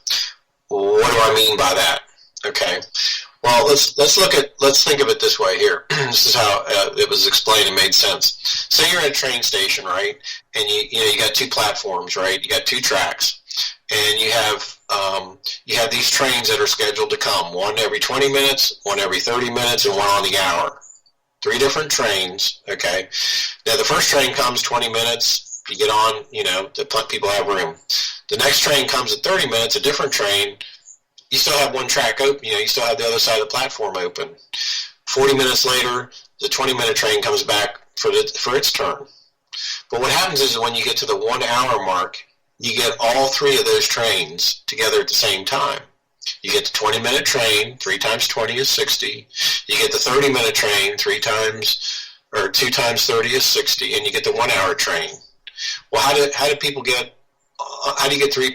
What do I mean by that? Okay. Well, let's think of it this way here. This is how it was explained and made sense. Say you're at a train station, right? And you got two platforms, right? You got two tracks, and you have these trains that are scheduled to come. One every 20 minutes, one every 30 minutes, and one on the hour. 3 different trains, okay? Now, the first train comes 20 minutes. You get on, the people have room. The next train comes at 30 minutes, a different train. You still have one track open. You still have the other side of the platform open. 40 minutes later, the 20-minute train comes back for its turn. But what happens is when you get to the 1 hour mark, you get all 3 of those trains together at the same time. You get the 20-minute train, 3 times 20 is 60. You get the 30-minute train, 2 times 30 is 60, and you get the 1 hour train. Well, how do people get? How do you get 3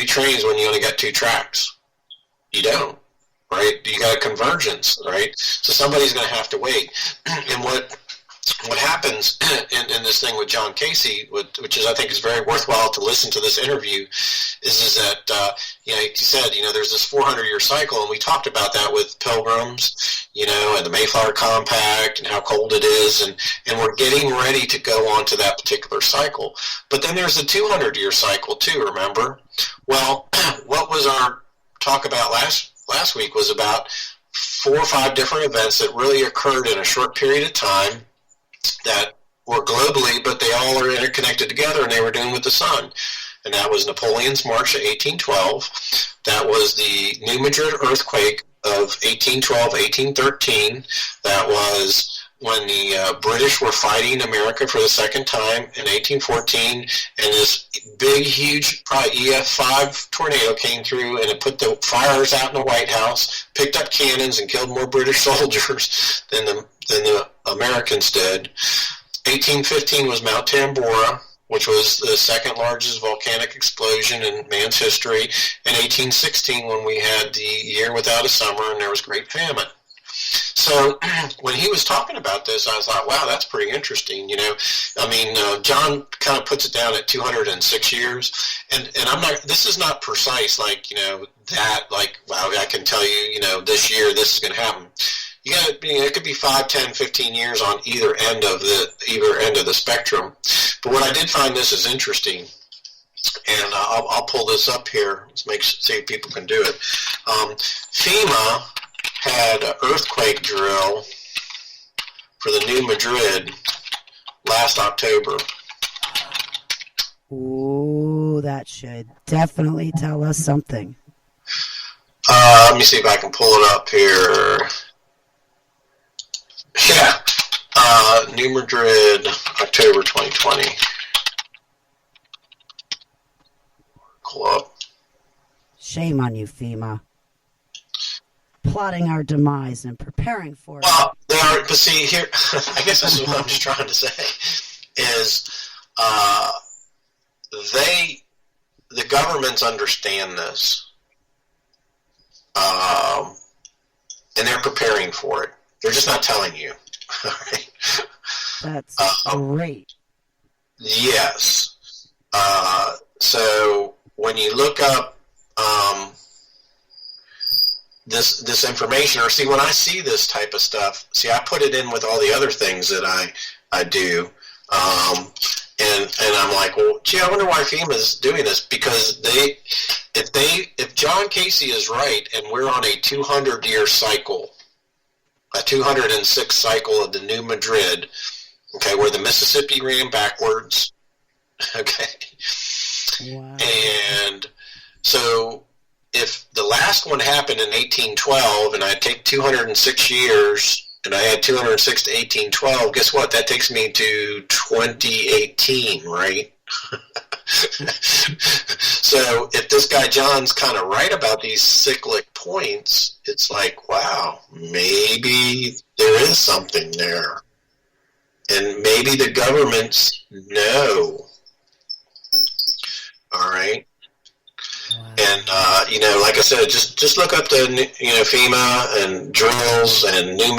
trains when you only got 2 tracks? You don't, right? You got a convergence, right? So somebody's going to have to wait. And what happens in this thing with John Casey, which is I think is very worthwhile to listen to this interview, is that he said there's this 400-year cycle, and we talked about that with Pilgrims, and the Mayflower Compact and how cold it is, and we're getting ready to go on to that particular cycle. But then there's the 200-year cycle too. Remember? Well, what was our talk about last week was about 4 or 5 different events that really occurred in a short period of time that were globally, but they all are interconnected together, and they were doing with the sun. And that was Napoleon's March of 1812. That was the New Madrid earthquake of 1812-1813. That was when the British were fighting America for the second time in 1814, and this big, huge, probably EF5 tornado came through, and it put the fires out in the White House, picked up cannons, and killed more British soldiers than the Americans did. 1815 was Mount Tambora, which was the second largest volcanic explosion in man's history. And 1816, when we had the year without a summer, and there was great famine. So when he was talking about this, I thought, wow, that's pretty interesting. John kind of puts it down at 206 years, and I'm not. This is not precise, wow, I can tell you, this year this is going to happen. It could be 5, 10, 15 years on either end of the spectrum. But what I did find this is interesting, and I'll pull this up here. See if people can do it. FEMA had an earthquake drill for the New Madrid last October. Ooh, that should definitely tell us something. Let me see if I can pull it up here. Yeah. New Madrid, October 2020. Pull up. Shame on you, FEMA. Plotting our demise and preparing for it. Well, they are, but see, here, I guess this is what I'm just trying to say, is the governments understand this, and they're preparing for it. They're just not telling you. Right? That's great. Yes. So when you look up this information, or see, when I see this type of stuff, see, I put it in with all the other things that I do, and I'm like, well, gee, I wonder why FEMA is doing this, because if John Casey is right, and we're on a 200-year cycle, a 206 cycle of the New Madrid, okay, where the Mississippi ran backwards, okay, wow. And so if the last one happened in 1812, and I take 206 years, and I add 206 to 1812, guess what? That takes me to 2018, right? So if this guy John's kind of right about these cyclic points, it's like, wow, maybe there is something there. And maybe the governments know. All right? Wow. And, like I said, just look up the, FEMA and drills and New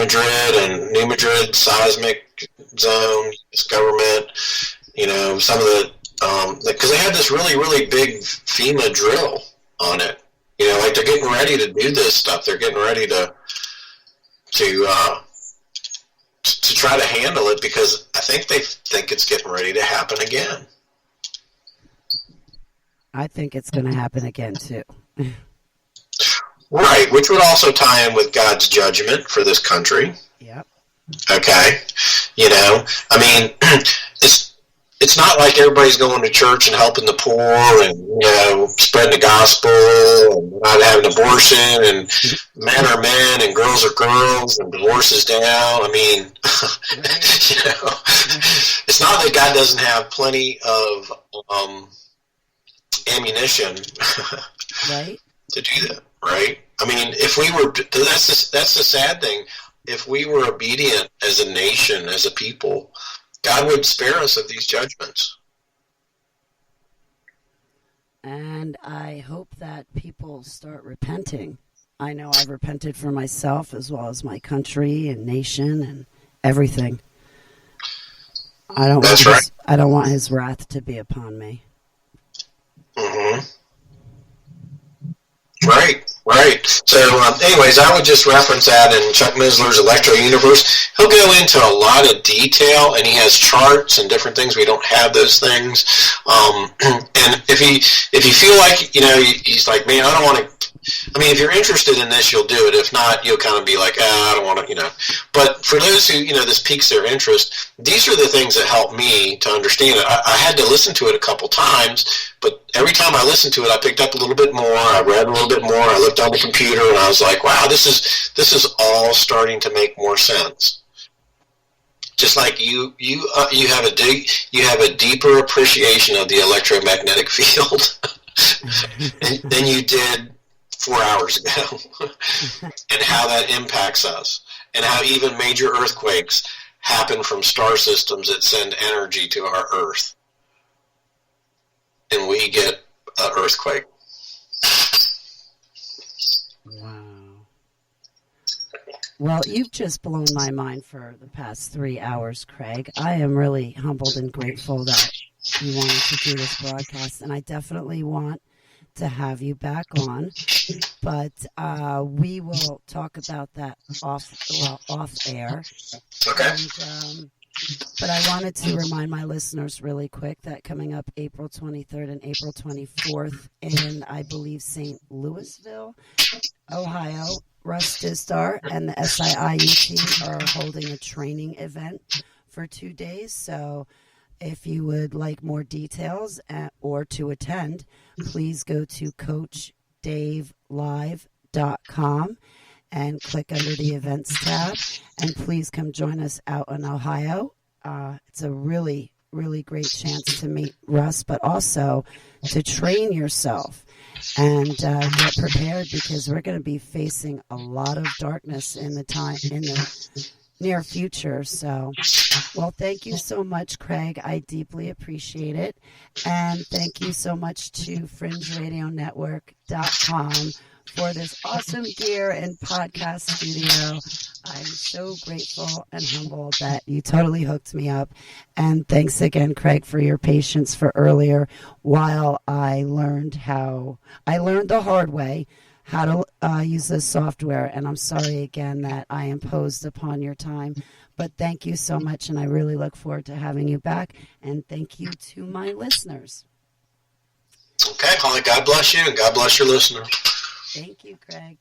Madrid seismic zone, government, some of the, because they had this really, really big FEMA drill on it. Like they're getting ready to do this stuff. They're getting ready to try to handle it, because I think they think it's getting ready to happen again. I think it's going to happen again, too. Right, which would also tie in with God's judgment for this country. Yep. Okay? I mean, it's not like everybody's going to church and helping the poor and, spreading the gospel and not having abortion, and men are men and girls are girls and divorce is down. I mean, it's not that God doesn't have plenty of ammunition right, to do that, right? I mean, if we were, that's the sad thing. If we were obedient as a nation, as a people, God would spare us of these judgments. And I hope that people start repenting. I know I've repented for myself as well as my country and nation and everything. I don't want his wrath to be upon me. Mm-hmm. Right. So, anyways, I would just reference that in Chuck Missler's Electro Universe. He'll go into a lot of detail, and he has charts and different things. We don't have those things. And if you feel like, he's like, man, I don't want to. I mean, if you're interested in this, you'll do it. If not, you'll kind of be like, I don't want to, But for those who, this piques their interest, these are the things that help me to understand it. I had to listen to it a couple times, but every time I listened to it, I picked up a little bit more. I read a little bit more. I looked on the computer, and I was like, wow, this is all starting to make more sense. Just like you have a deeper appreciation of the electromagnetic field than you did 4 hours ago, and how that impacts us, and how even major earthquakes happen from star systems that send energy to our Earth, and we get an earthquake. Wow. Well, you've just blown my mind for the past 3 hours, Craig. I am really humbled and grateful that you wanted to do this broadcast, and I definitely want to have you back on, but we will talk about that off air. Okay. And, but I wanted to remind my listeners really quick that coming up April 23rd and April 24th in, I believe, St. Louisville, Ohio, Russ Distar and the SIIU team are holding a training event for 2 days. So if you would like more details or to attend, please go to CoachDaveLive.com fringeradionetwork.com and click under the events tab. And please come join us out in Ohio. It's a really, really great chance to meet Russ, but also to train yourself and get prepared, because we're going to be facing a lot of darkness in the near future. So, well, thank you so much, Craig. I deeply appreciate it. And thank you so much to fringeradionetwork.com for this awesome gear and podcast studio. I'm so grateful and humbled that you totally hooked me up. And thanks again, Craig, for your patience for earlier while I learned the hard way how to use this software. And I'm sorry again that I imposed upon your time. But thank you so much, and I really look forward to having you back. And thank you to my listeners. Okay, Holly, God bless you, and God bless your listener. Thank you, Craig.